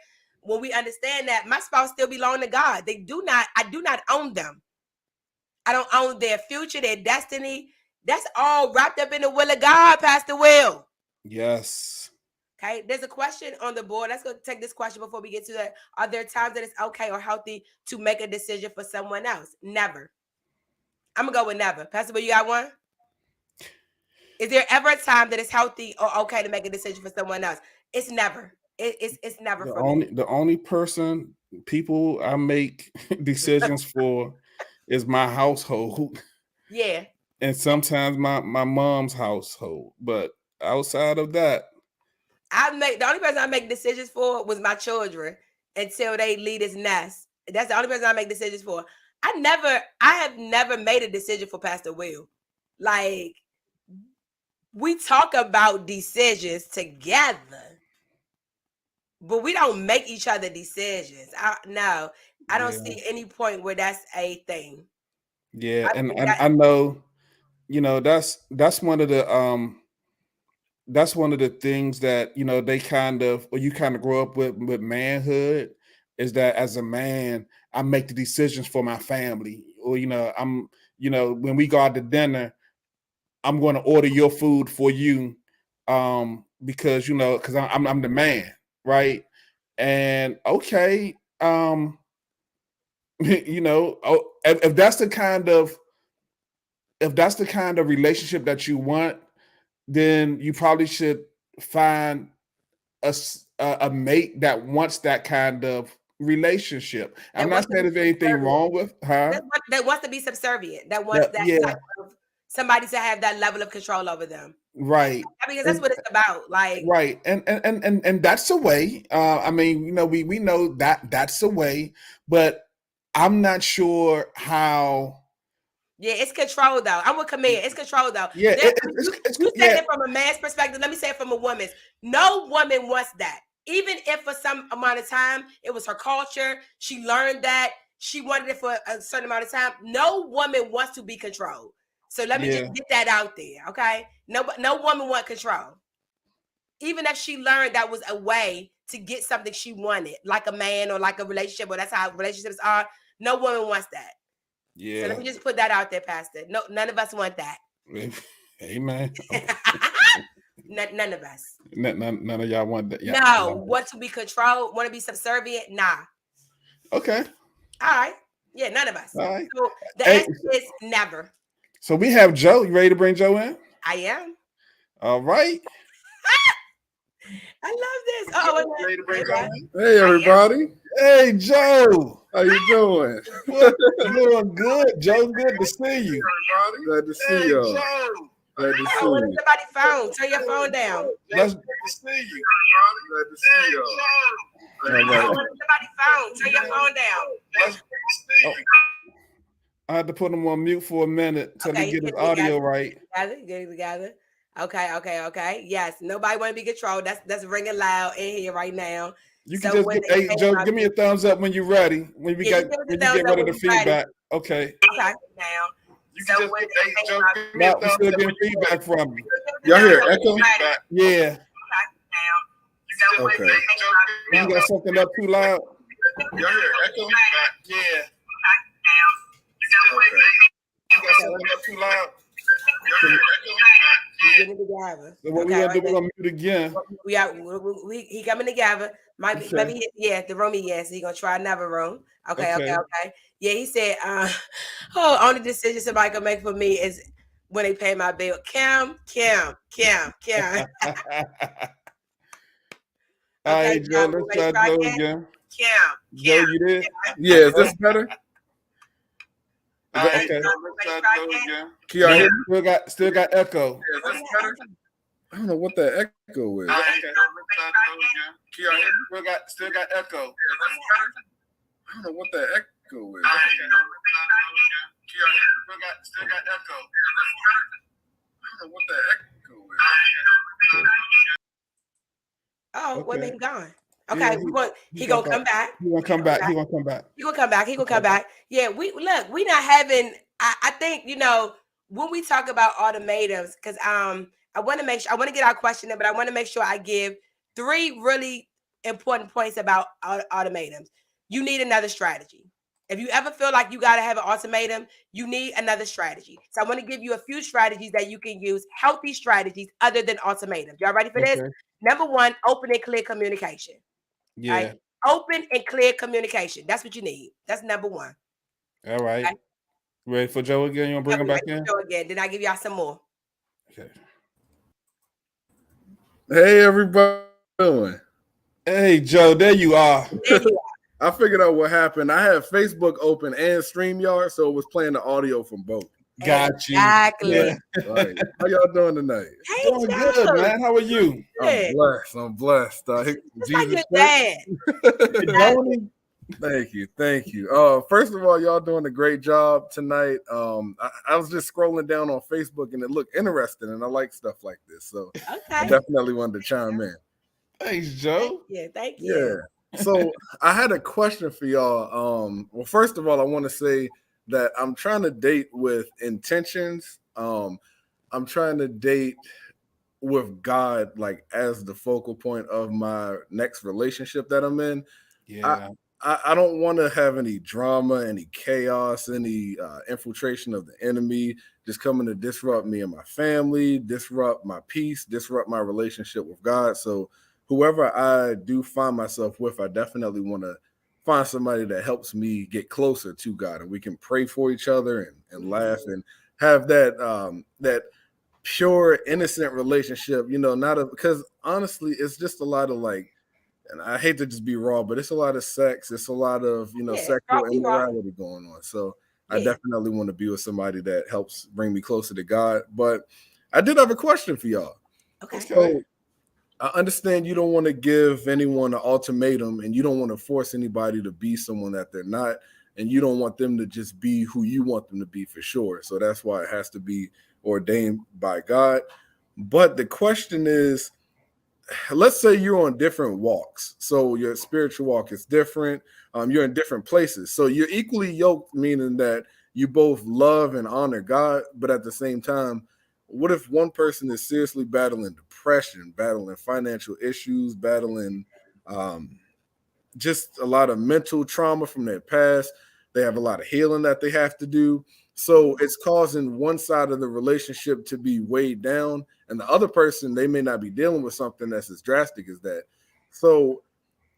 Speaker 2: when we understand that my spouse still belongs to God. I do not own them. I don't own their future, their destiny. That's all wrapped up in the will of God, Pastor Will.
Speaker 1: Yes.
Speaker 2: Okay, there's a question on the board. Let's go take this question before we get to that. Are there times that it's okay or healthy to make a decision for someone else? Never. I'm gonna go with never. Pastor, you got one? Is there ever a time that it's healthy or okay to make a decision for someone else? It's never. It's never
Speaker 1: The
Speaker 2: for me.
Speaker 1: only people I make decisions for is my household.
Speaker 2: Yeah.
Speaker 1: And sometimes my mom's household. But outside of that,
Speaker 2: The only person I make decisions for was my children until they leave this nest. That's the only person I make decisions for. I have never made a decision for Pastor Will. Like, we talk about decisions together, but we don't make each other decisions. No, I don't
Speaker 1: yeah,
Speaker 2: see any point where that's a thing.
Speaker 1: yeah,
Speaker 2: I
Speaker 1: and
Speaker 2: think that
Speaker 1: I know, that's one of the things that they kind of, or you kind of grow up with manhood, is that as a man I make the decisions for my family, or when we go out to dinner, I'm going to order your food for you, because I'm the man, right? And okay, if that's the kind of relationship that you want, then you probably should find a mate that wants that kind of relationship. I'm
Speaker 2: that
Speaker 1: not
Speaker 2: wants to
Speaker 1: saying
Speaker 2: be
Speaker 1: there's anything
Speaker 2: subservient.
Speaker 1: wrong with her.
Speaker 2: That wants to be subservient. That wants
Speaker 1: That,
Speaker 2: that
Speaker 1: yeah,
Speaker 2: type of somebody to have that level of control over them.
Speaker 1: right.
Speaker 2: Because that's
Speaker 1: And
Speaker 2: what it's about. Like,
Speaker 1: right, and that's the way. I mean, we know that that's the way, but I'm not sure how.
Speaker 2: yeah, it's control though. I'm with Camille. It's control though.
Speaker 1: Yeah,
Speaker 2: You saying
Speaker 1: yeah,
Speaker 2: it from a man's perspective. Let me say it from a woman's. No woman wants that. Even if for some amount of time it was her culture, she learned that she wanted it for a certain amount of time. No woman wants to be controlled. So let me just
Speaker 1: yeah,
Speaker 2: get that out there, okay? No woman wants control. Even if she learned that was a way to get something she wanted, like a man or like a relationship, or that's how relationships are. No woman wants that. So let
Speaker 1: yeah.
Speaker 2: me just put that out there, Pastor. No, none of us want that.
Speaker 1: Amen.
Speaker 2: None of us.
Speaker 1: None of y'all want that. Yeah.
Speaker 2: No, want to be controlled, want to be subservient? Nah.
Speaker 1: Okay.
Speaker 2: All right. Yeah, none of us.
Speaker 1: All right.
Speaker 2: So the
Speaker 1: Hey,
Speaker 2: answer is never.
Speaker 1: so we have Joe. You ready to bring Joe in?
Speaker 2: I am.
Speaker 1: All right.
Speaker 2: I love this. Oh,
Speaker 1: Ready to bring
Speaker 2: hey,
Speaker 1: Joe
Speaker 2: bud.
Speaker 1: in?
Speaker 3: Hey everybody,
Speaker 1: Hey, Joe.
Speaker 3: how you doing?
Speaker 1: Doing good. Joe, good to see you.
Speaker 3: Glad to see y'all. Glad to see
Speaker 2: Oh, what is
Speaker 3: you.
Speaker 2: somebody's phone? Turn your phone down.
Speaker 1: Let's,
Speaker 3: Glad to see y'all. All
Speaker 2: Oh,
Speaker 3: right.
Speaker 2: what is somebody's phone? Turn your phone down.
Speaker 1: oh, I had to put him on mute for a minute till he
Speaker 2: Okay,
Speaker 1: get his
Speaker 2: get it
Speaker 1: audio
Speaker 2: together.
Speaker 1: right.
Speaker 2: Get it together. Okay. Yes, nobody want to be controlled. That's ringing loud in here right now.
Speaker 1: You can
Speaker 2: So
Speaker 1: just
Speaker 2: when
Speaker 1: get,
Speaker 2: they
Speaker 1: hey,
Speaker 2: pay
Speaker 1: Joe,
Speaker 2: my
Speaker 1: give me a
Speaker 2: bill,
Speaker 1: thumbs up when you're ready. When
Speaker 2: yeah, you give us a
Speaker 1: when you
Speaker 2: thumbs
Speaker 1: get
Speaker 2: up
Speaker 1: rid of
Speaker 2: when
Speaker 1: the
Speaker 2: you're ready.
Speaker 1: feedback. Okay.
Speaker 2: Okay. Now.
Speaker 1: You
Speaker 2: So
Speaker 1: can just
Speaker 2: when
Speaker 1: get,
Speaker 2: they
Speaker 1: hey,
Speaker 2: pay
Speaker 1: Joe,
Speaker 2: my
Speaker 1: give
Speaker 2: bill,
Speaker 1: me a thumbs still
Speaker 2: up
Speaker 1: getting feedback from you.
Speaker 3: Y'all hear echo?
Speaker 1: Yeah.
Speaker 3: Okay.
Speaker 1: You got something up too loud?
Speaker 3: Y'all hear echo?
Speaker 1: Yeah.
Speaker 3: Okay.
Speaker 1: You got something up too loud?
Speaker 2: Get it together.
Speaker 1: So what we
Speaker 2: Okay,
Speaker 1: gonna do?
Speaker 2: right
Speaker 1: We're gonna mute again.
Speaker 2: we are he coming together.
Speaker 1: Okay.
Speaker 2: Maybe the room he gonna try another room. Okay.
Speaker 1: Okay.
Speaker 2: Yeah, he said oh, only decision somebody can make for me is when they pay my bill. Kim.
Speaker 1: All
Speaker 2: Okay,
Speaker 1: right, Joe. Let's
Speaker 2: ready to
Speaker 1: try
Speaker 2: try
Speaker 1: Joe
Speaker 2: again?
Speaker 1: again.
Speaker 2: Kim.
Speaker 1: Joe, you did?
Speaker 3: Yeah, is this better?
Speaker 1: All right,
Speaker 2: Okay,
Speaker 1: okay.
Speaker 2: let's try again.
Speaker 3: Can y'all
Speaker 1: No,
Speaker 3: hear me?
Speaker 1: still got echo.
Speaker 3: Yeah, is this better? I don't know what that echo is.
Speaker 1: All right, okay.
Speaker 3: Can y'all hear me?
Speaker 1: Still got echo.
Speaker 3: I don't know what that echo is.
Speaker 1: Still got echo.
Speaker 3: I don't know what that echo is.
Speaker 2: Oh, what
Speaker 1: Okay.
Speaker 2: made him gone?
Speaker 1: Yeah,
Speaker 2: Okay, he gonna come back.
Speaker 1: He gonna come back. He gonna come back.
Speaker 2: He gonna come back. Yeah, we not having. I think when we talk about ultimatums, because I want to make sure I want to get our question in, but I want to make sure I give 3 really important points about ultimatums. You need another strategy. If you ever feel like you got to have an ultimatum, you need another strategy. So I want to give you a few strategies that you can use, healthy strategies other than ultimatums. Y'all ready for this?
Speaker 1: Okay.
Speaker 2: Number one, open and clear communication. All right.
Speaker 1: Yeah.
Speaker 2: Open and clear communication. That's what you need. That's number one.
Speaker 1: All right.
Speaker 2: Okay.
Speaker 1: Ready for Joe again? You want to bring
Speaker 2: I'll
Speaker 1: him
Speaker 2: be
Speaker 1: back
Speaker 2: ready
Speaker 1: in?
Speaker 2: to show again. Then I give y'all some more.
Speaker 1: Okay.
Speaker 3: Hey, everybody. Doing?
Speaker 1: Hey, Joe, there you are.
Speaker 2: There you
Speaker 3: I figured out what happened. I had Facebook open and StreamYard, so it was playing the audio from both.
Speaker 2: are.
Speaker 1: Got you.
Speaker 2: Exactly.
Speaker 1: Yeah.
Speaker 3: Right. How y'all doing tonight?
Speaker 2: Hey,
Speaker 1: Doing good,
Speaker 2: Joe.
Speaker 1: man. How are you?
Speaker 3: I'm
Speaker 2: Good.
Speaker 3: blessed. I'm blessed.
Speaker 2: Just like
Speaker 3: Jesus
Speaker 2: your dad.
Speaker 1: Joni?
Speaker 3: Thank you. Thank you. First of all, y'all doing a great job tonight. I was just scrolling down on Facebook and it looked interesting, and I like stuff like this. So I
Speaker 2: Okay.
Speaker 3: definitely wanted to chime in.
Speaker 1: Thanks,
Speaker 2: Thank
Speaker 1: Joe.
Speaker 2: you. Thank
Speaker 3: Yeah.
Speaker 2: you.
Speaker 3: So I had a question for y'all. Well, first of all, I want to say that I'm trying to date with intentions. I'm trying to date with God like as the focal point of my next relationship that I'm in. I
Speaker 1: Yeah.
Speaker 3: I don't want to have any drama, any chaos, any infiltration of the enemy just coming to disrupt me and my family, disrupt my peace, disrupt my relationship with God. So whoever I do find myself with, I definitely want to find somebody that helps me get closer to God, and we can pray for each other and laugh and have that pure, innocent relationship. Not because honestly, it's just a lot of like, and I hate to just be raw, but it's a lot of sex. It's a lot of,
Speaker 2: Yeah.
Speaker 3: sexual
Speaker 2: You are.
Speaker 3: immorality going on. So I
Speaker 2: Yeah.
Speaker 3: definitely want to be with somebody that helps bring me closer to God. But I did have a question for y'all.
Speaker 2: Okay.
Speaker 1: Okay.
Speaker 3: So I understand you don't want to give anyone an ultimatum and you don't want to force anybody to be someone that they're not. And you don't want them to just be who you want them to be for sure. So that's why it has to be ordained by God. But the question is, let's say you're on different walks, so your spiritual walk is different, you're in different places, so you're equally yoked, meaning that you both love and honor God, but at the same time, what if one person is seriously battling depression, battling financial issues, battling um, just a lot of mental trauma from their past? They have a lot of healing that they have to do. So it's causing one side of the relationship to be weighed down, and the other person, they may not be dealing with something that's as drastic as that. So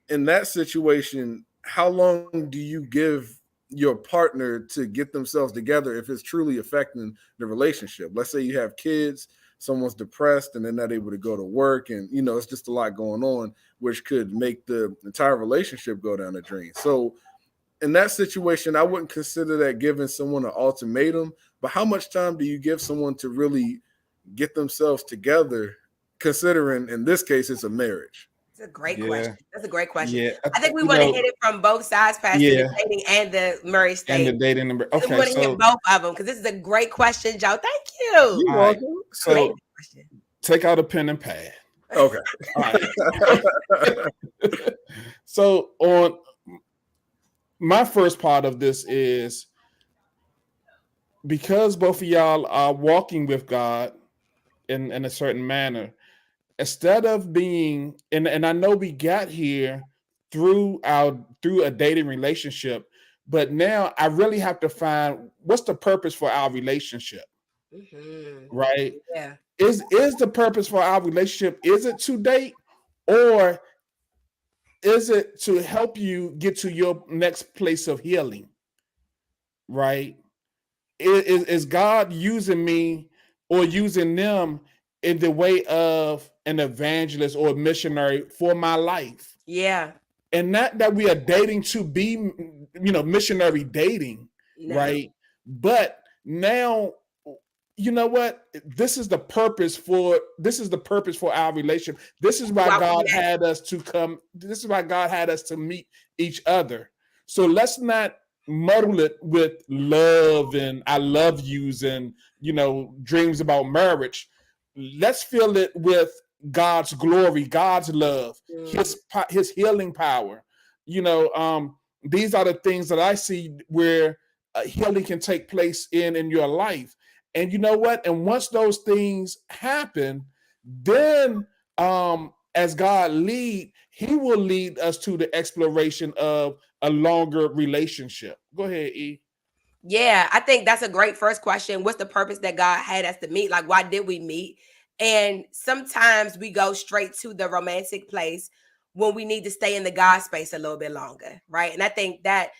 Speaker 3: in that situation, how long do you give your partner to get themselves together if it's truly affecting the relationship? Let's say you have kids, someone's depressed and they're not able to go to work, and it's just a lot going on, which could make the entire relationship go down the drain. So in that situation, I wouldn't consider that giving someone an ultimatum, but how much time do you give someone to really get themselves together, considering in this case it's a marriage?
Speaker 2: That's a great
Speaker 1: Yeah.
Speaker 2: question. That's a great question.
Speaker 1: Yeah.
Speaker 2: I think we want to hit it from both sides, Pastor, the
Speaker 1: Yeah.
Speaker 2: dating and the marriage
Speaker 1: And the
Speaker 2: state.
Speaker 1: dating number.
Speaker 2: We
Speaker 1: Okay.
Speaker 2: want to hit
Speaker 1: So,
Speaker 2: both of them because this is a great question, Joe. Thank you.
Speaker 3: You're
Speaker 1: all right.
Speaker 3: welcome.
Speaker 2: Creative
Speaker 1: So
Speaker 2: question.
Speaker 1: take out a pen and pad.
Speaker 3: Okay.
Speaker 1: All right. So on my first part of this is because both of y'all are walking with God in a certain manner, instead of being and I know we got here through a dating relationship, but now I really have to find what's the purpose for our relationship, right?
Speaker 2: Yeah.
Speaker 1: Is the purpose for our relationship, is it to date, or is it to help you get to your next place of healing, right? Is God using me or using them in the way of an evangelist or a missionary for my life?
Speaker 2: Yeah.
Speaker 1: And not that we are dating to be, missionary dating,
Speaker 2: No.
Speaker 1: right? But now, you know what? This is the purpose for our relationship. This is why
Speaker 2: Why we
Speaker 1: God
Speaker 2: met.
Speaker 1: had us to come. This is why God had us to meet each other. So let's not muddle it with love and I love yous and dreams about marriage. Let's fill it with God's glory, God's love, his healing power. These are the things that I see where healing can take place in your life. And you know what? And once those things happen, then as God lead, he will lead us to the exploration of a longer relationship. Go ahead, E.
Speaker 2: Yeah, I think that's a great first question. What's the purpose that God had us to meet? Like, why did we meet? And sometimes we go straight to the romantic place when we need to stay in the God space a little bit longer, right? And I think that,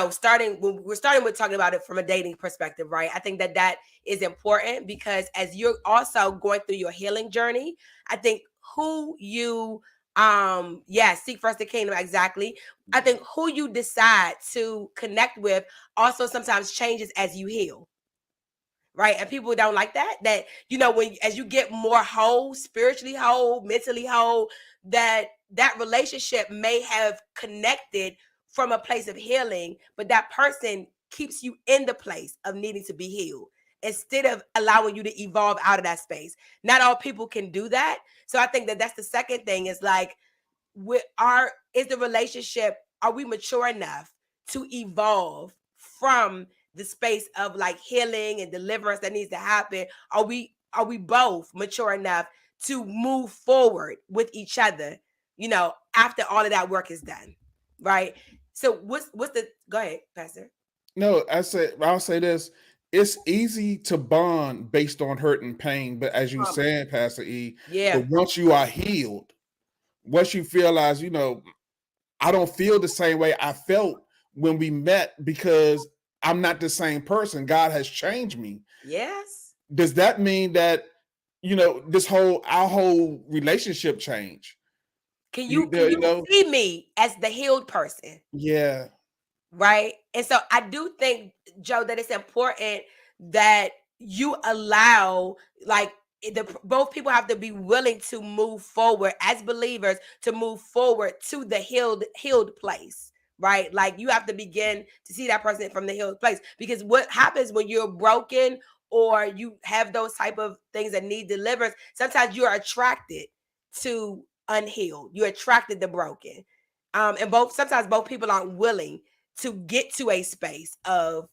Speaker 2: starting when we're starting with talking about it from a dating perspective, right? I think that that is important because as you're also going through your healing journey, I think who you seek first the kingdom, exactly. I think who you decide to connect with also sometimes changes as you heal, right? And people don't like that when as you get more whole, spiritually whole, mentally whole, that relationship may have connected from a place of healing, but that person keeps you in the place of needing to be healed instead of allowing you to evolve out of that space. Not all people can do that. So I think that that's the second thing, is like, is the relationship, are we mature enough to evolve from the space of like healing and deliverance that needs to happen? Are we both mature enough to move forward with each other, after all of that work is done, right? So what's the go ahead, Pastor.
Speaker 1: No, I'll say this. It's easy to bond based on hurt and pain, but as you said, Pastor E,
Speaker 2: Yeah.
Speaker 1: but once you are healed, once you realize, I don't feel the same way I felt when we met because I'm not the same person. God has changed me.
Speaker 2: Yes.
Speaker 1: Does that mean that, our whole relationship change?
Speaker 2: Can
Speaker 1: You,
Speaker 2: you
Speaker 1: you know,
Speaker 2: see me as the healed person?
Speaker 1: yeah,
Speaker 2: Right. And so I do think, Joe, that it's important that you allow, like, both people have to be willing to move forward as believers, to move forward to the healed place, right? Like, you have to begin to see that person from the healed place, because what happens when you're broken or you have those type of things that need deliverance, sometimes you're attracted to unhealed, you're attracted to broken, and sometimes both people aren't willing to get to a space of,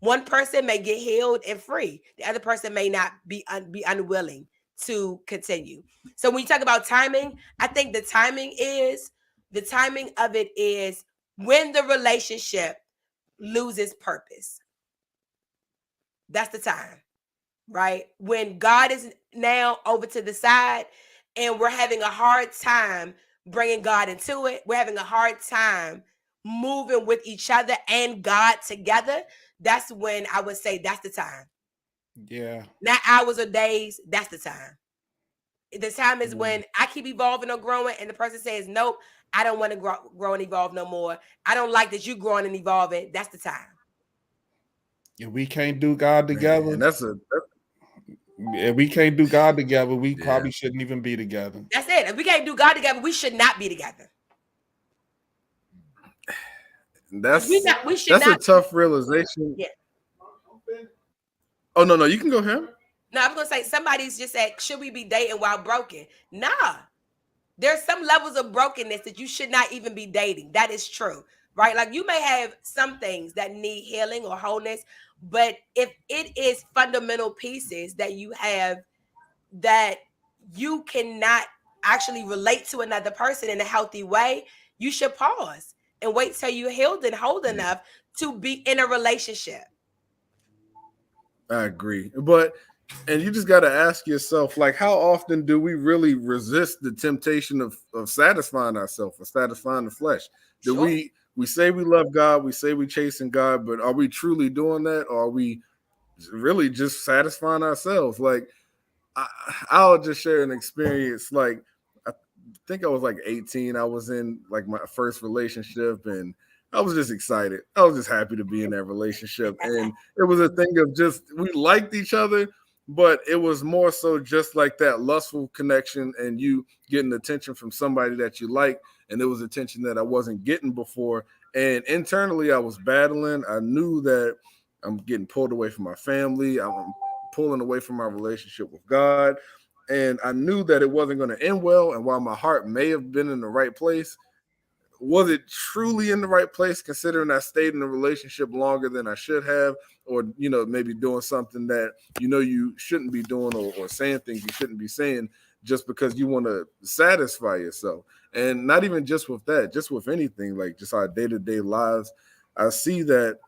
Speaker 2: one person may get healed and free, the other person may not be unwilling to continue. So when you talk about timing, I think the timing of it is when the relationship loses purpose. That's the time, right? When God is now over to the side and we're having a hard time bringing God into it, we're having a hard time moving with each other and God together, that's when I would say that's the time.
Speaker 1: yeah.
Speaker 2: Not hours or days, that's the time. The time is when I keep evolving or growing and the person says, nope, I don't want to grow and evolve no more. I don't like that you growing and evolving. That's the time.
Speaker 1: If we can't do God together,
Speaker 3: Man,
Speaker 1: if we can't do God together, we
Speaker 3: yeah.
Speaker 1: probably shouldn't even be together.
Speaker 2: That's it. If we can't do God together, we should not be together. We should
Speaker 3: That's a
Speaker 2: not.
Speaker 3: tough realization.
Speaker 2: Yeah.
Speaker 3: Oh no, you can go ahead.
Speaker 2: No, I was gonna say, somebody's just said, should we be dating while broken? Nah. There's some levels of brokenness that you should not even be dating. That is true, right? Like, you may have some things that need healing or wholeness, but if it is fundamental pieces that you have that you cannot actually relate to another person in a healthy way, you should pause and wait till you're healed and whole enough to be in a relationship.
Speaker 3: I agree. And you just got to ask yourself, like, how often do we really resist the temptation of satisfying ourselves or satisfying the flesh? Do
Speaker 2: Sure.
Speaker 3: we say we love God, we say we chasing God, but are we truly doing that? Or are we really just satisfying ourselves? Like, I'll just share an experience. Like, I think I was like 18. I was in like my first relationship, and I was just excited. I was just happy to be in that relationship. And it was a thing of just, we liked each other, but it was more so just like that lustful connection and you getting attention from somebody that you like. And it was attention that I wasn't getting before. And internally, I was battling. I knew that I'm getting pulled away from my family. I'm pulling away from my relationship with God. And I knew that it wasn't going to end well. And while my heart may have been in the right place, was it truly in the right place, considering I stayed in a relationship longer than I should have, or, maybe doing something that, you shouldn't be doing, or saying things you shouldn't be saying? just because you want to satisfy yourself. And not even just with that, just with anything, like just our day-to-day lives. I see that,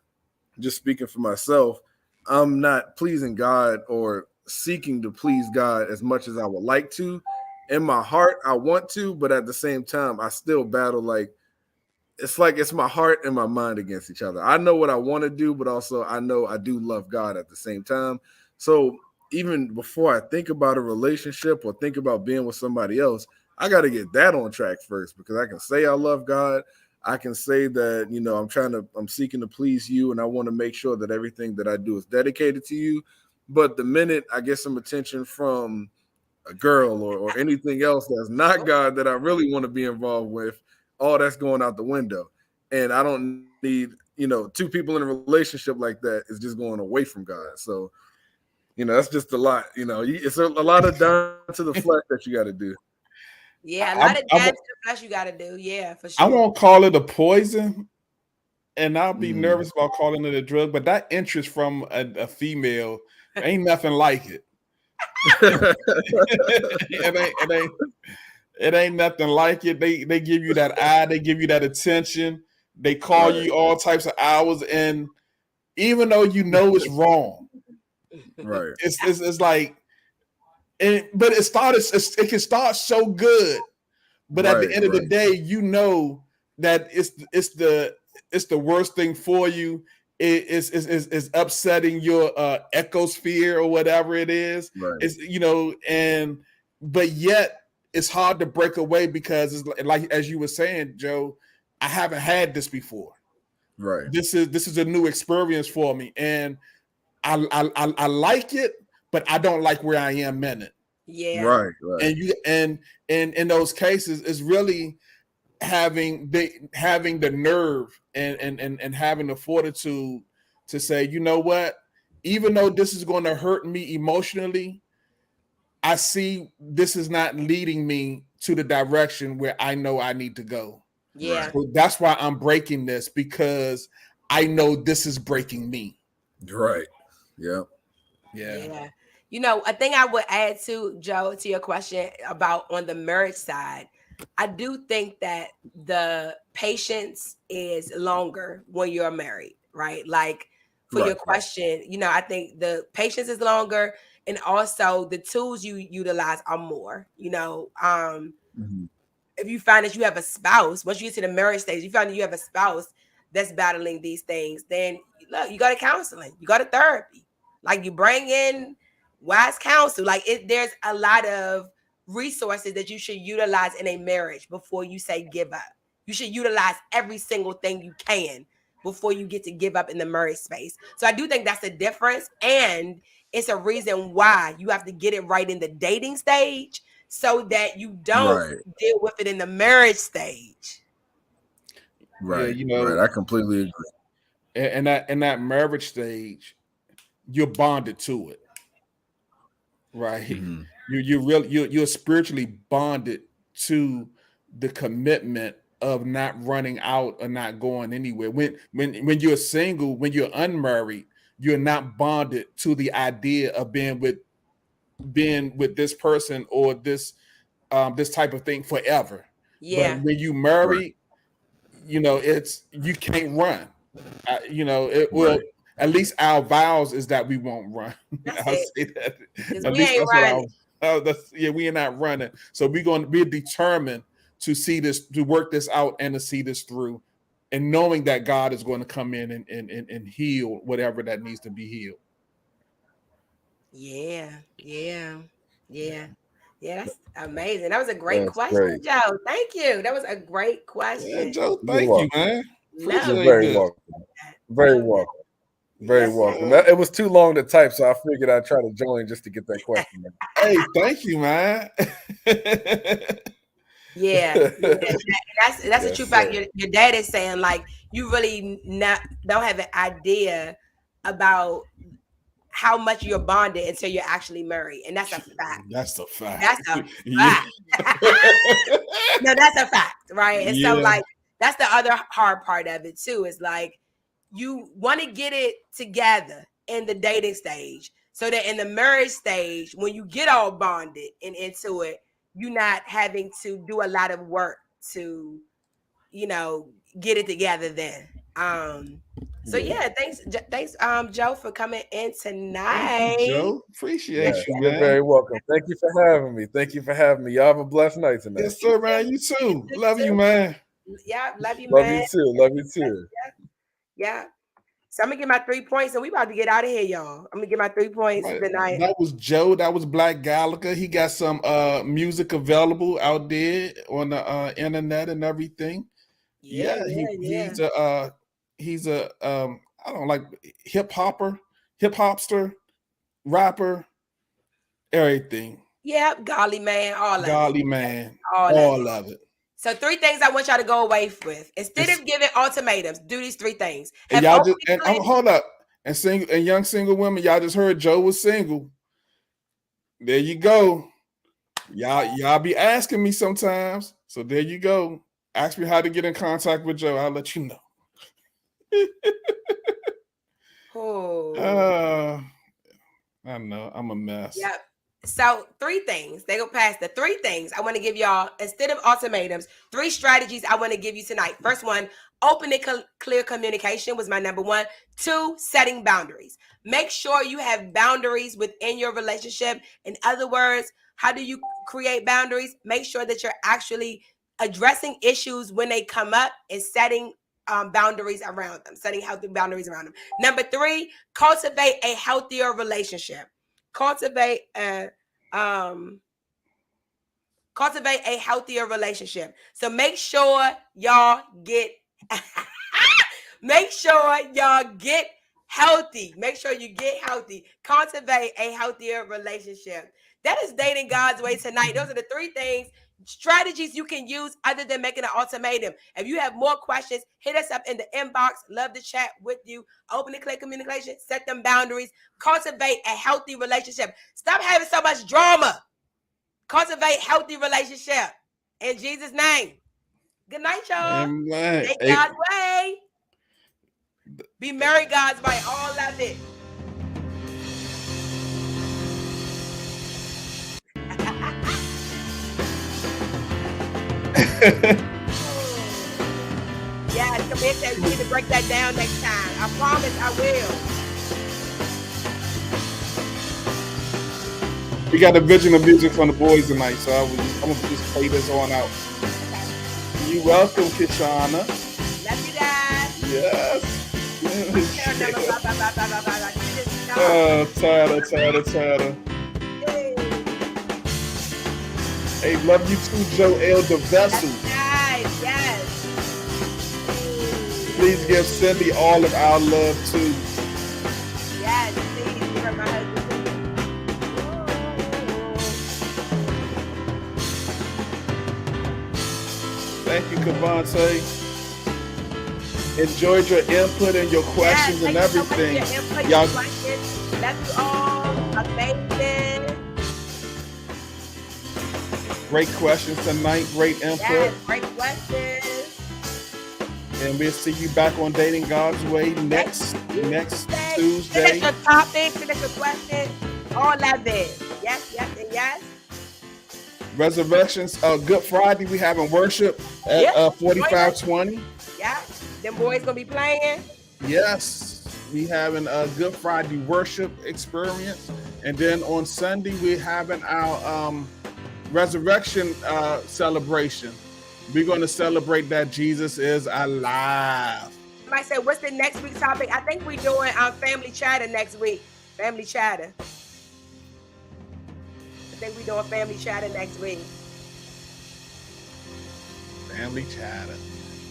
Speaker 3: just speaking for myself, I'm not pleasing God or seeking to please God as much as I would like to. In my heart, I want to, but at the same time, I still battle like it's my heart and my mind against each other. I know what I want to do, but also I know I do love God at the same time. So even before I think about a relationship or think about being with somebody else, I got to get that on track first, because I can say I love God. I can say that, I'm seeking to please you, and I want to make sure that everything that I do is dedicated to you. But the minute I get some attention from a girl or anything else that's not God that I really want to be involved with, all that's going out the window. And I don't need, two people in a relationship like that is just going away from God. So, that's just a lot. It's a lot of dying to the flesh that you got to do.
Speaker 2: Yeah, a lot of dying to the flesh you got to do. Yeah, for
Speaker 1: I
Speaker 2: sure.
Speaker 1: won't call it a poison, and I'll be
Speaker 3: Mm.
Speaker 1: nervous about calling it a drug, but that interest from a female ain't nothing like it. It ain't nothing like it. They give you that eye, they give you that attention, they call
Speaker 3: Right.
Speaker 1: you all types of hours, and even though you know it's wrong,
Speaker 3: Right.
Speaker 1: it's like, but it can start so good, but at the
Speaker 3: Right.
Speaker 1: end of the
Speaker 3: Right.
Speaker 1: day, you know that it's the worst thing for you. It's upsetting your ecosphere or whatever it is.
Speaker 3: Right.
Speaker 1: It's and but yet it's hard to break away, because it's like as you were saying, Joe, I haven't had this before.
Speaker 3: Right.
Speaker 1: This is a new experience for me, and I like it, but I don't like where I am in it.
Speaker 2: Yeah.
Speaker 3: Right. Right.
Speaker 1: And in those cases, it's really having the nerve and having the fortitude to say, you know what, even though this is going to hurt me emotionally, I see this is not leading me to the direction where I know I need to go.
Speaker 2: Yeah.
Speaker 1: So that's why I'm breaking this, because I know this is breaking me.
Speaker 3: Right. Yeah.
Speaker 2: Yeah. A thing I would add to, Joe, to your question about on the marriage side, I do think that the patience is longer when you're married, right? Like for your
Speaker 3: Right.
Speaker 2: question, I think the patience is longer, and also the tools you utilize are more,
Speaker 3: Mhm.
Speaker 2: if you find that you have a spouse, once you get to the marriage stage, you find that you have a spouse that's battling these things, then look, you go to counseling, you go to therapy, like you bring in wise counsel. Like there's a lot of resources that you should utilize in a marriage before you say give up. You should utilize every single thing you can before you get to give up in the marriage space. So I do think that's a difference. And it's a reason why you have to get it right in the dating stage so that you don't
Speaker 3: Right.
Speaker 2: deal with it in the marriage stage.
Speaker 1: Yeah,
Speaker 3: Right. Right. I completely agree.
Speaker 1: and that in that marriage stage, you're bonded to it, right?
Speaker 3: Mm-hmm.
Speaker 1: You're spiritually bonded to the commitment of not running out or not going anywhere. When you're single, when you're unmarried, you're not bonded to the idea of being with this person or this type of thing forever. But
Speaker 2: Yeah.
Speaker 1: when you
Speaker 3: Right.
Speaker 1: marry, it's you can't run. It will.
Speaker 3: Right.
Speaker 1: At least our vows is that we won't run.
Speaker 2: That's
Speaker 1: I'll
Speaker 2: it.
Speaker 1: say that.
Speaker 2: Because
Speaker 1: At
Speaker 2: we
Speaker 1: least
Speaker 2: ain't
Speaker 1: that's what
Speaker 2: running.
Speaker 1: we're not running. So we're determined to see this, to work this out, and to see this through, and knowing that God is going to come in and heal whatever that needs to be healed.
Speaker 2: Yeah. Yeah. Yeah. Yeah, that's amazing. That was a great
Speaker 3: That's
Speaker 2: question,
Speaker 3: great.
Speaker 2: Joe. Thank you. That was a great
Speaker 1: Yeah,
Speaker 2: question.
Speaker 1: Joe,
Speaker 3: You're
Speaker 1: thank you,
Speaker 3: welcome.
Speaker 1: man.
Speaker 2: Love
Speaker 3: You're
Speaker 1: Appreciate
Speaker 3: very
Speaker 1: this.
Speaker 3: welcome.
Speaker 2: that.
Speaker 3: Very
Speaker 2: Love that.
Speaker 3: welcome. Very
Speaker 2: Yes,
Speaker 3: welcome.
Speaker 2: sir.
Speaker 3: It was too long to type, so I figured I'd try to join just to get that question
Speaker 1: Hey, thank you, man.
Speaker 2: Yeah, yeah, that's the
Speaker 3: Yes,
Speaker 2: true fact.
Speaker 3: sir.
Speaker 2: Your dad is saying like you really not don't have an idea about how much you're bonded until you're actually married, and that's a fact.
Speaker 1: That's a fact.
Speaker 2: That's a
Speaker 1: Yeah.
Speaker 2: fact. No, that's a fact, right? And so
Speaker 1: Yeah.
Speaker 2: like that's the other hard part of it too. Is like you want to get it together in the dating stage, so that in the marriage stage, when you get all bonded and into it, you not having to do a lot of work to, get it together then. So yeah, thanks, Joe, for coming in tonight.
Speaker 1: Thank you, Joe. Appreciate you,
Speaker 3: You're
Speaker 1: man.
Speaker 3: very welcome. Thank you for having me. Thank you for having me. Y'all have a blessed night tonight.
Speaker 1: Yes, sir, man. You too. Love you, man.
Speaker 2: Yeah, love you,
Speaker 3: Love
Speaker 2: man.
Speaker 3: you too. Love you too.
Speaker 2: Yeah. So I'm gonna get my 3 points, and we about to get out of here, y'all. I'm gonna get my 3 points tonight.
Speaker 1: That was Joe. That was Black Gallagher. He got some music available out there on the internet and everything. Yeah, he's a I don't like hip hopster, rapper, everything.
Speaker 2: Yeah, golly man, all of it.
Speaker 1: Golly man,
Speaker 2: all
Speaker 1: of it.
Speaker 2: So 3 things I want y'all to go away with. Instead of giving ultimatums, do these 3 things.
Speaker 1: And y'all just hold up. And young single women, y'all just heard Joe was single. There you go. Y'all be asking me sometimes. So there you go. Ask me how to get in contact with Joe. I'll let you know. I know. I'm a mess.
Speaker 2: Yep. So 3 things. They go past the 3 things I want to give y'all. Instead of ultimatums, 3 strategies I want to give you tonight. First one, open and clear communication was my number 1. 2, setting boundaries. Make sure you have boundaries within your relationship. In other words, how do you create boundaries? Make sure that you're actually addressing issues when they come up and setting boundaries around them, setting healthy boundaries around them. Number 3, cultivate a healthier relationship. Cultivate a healthier relationship. So make sure y'all get healthy. Make sure you get healthy. Cultivate a healthier relationship. That is dating God's way tonight. Those are the 3 things, strategies you can use other than making an ultimatum. If you have more questions, hit us up in the inbox. Love to chat with you. Open and clear communication. Set them boundaries. Cultivate a healthy relationship. Stop having so much drama. Cultivate healthy relationship. In Jesus' name. Good night, y'all.
Speaker 1: Amen.
Speaker 2: Take God's way. Be married God's way. All of it. Yeah, come in. We need to break that down next time. I promise I will.
Speaker 1: We got original music from the boys tonight, so I'm gonna just play this on out. Okay. You're welcome, Kishana.
Speaker 2: Love you guys.
Speaker 1: Yes. Tighter. Hey, love you too, Joel the Vessel.
Speaker 2: Nice, yes.
Speaker 1: Please give Cindy all of our love too.
Speaker 2: Yes, please give her my husband.
Speaker 1: Thank you, Cavante. Enjoyed your input and your questions and everything.
Speaker 2: Y'all, love you all. Amazing.
Speaker 1: Great questions tonight. Great input.
Speaker 2: Yes, great questions.
Speaker 1: And we'll see you back on Dating God's Way next Tuesday.
Speaker 2: Finish your topic, finish your question, all of it. Yes, and yes.
Speaker 1: Resurrections, Good Friday, we having worship at 4520.
Speaker 2: Yeah, them boys gonna be playing.
Speaker 1: Yes, we having a Good Friday worship experience. And then on Sunday, we're having our resurrection celebration. We're going to celebrate that Jesus is alive.
Speaker 2: I said, what's the next week's topic? I think we're doing family chatter next week. Family chatter. I think we're doing family chatter next week.
Speaker 1: Family chatter.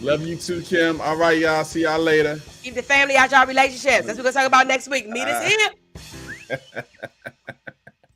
Speaker 1: Love you too, Kim. All right, y'all. See y'all later.
Speaker 2: Keep the family out y'all relationships. That's what we're going to talk about next week. Meet us here.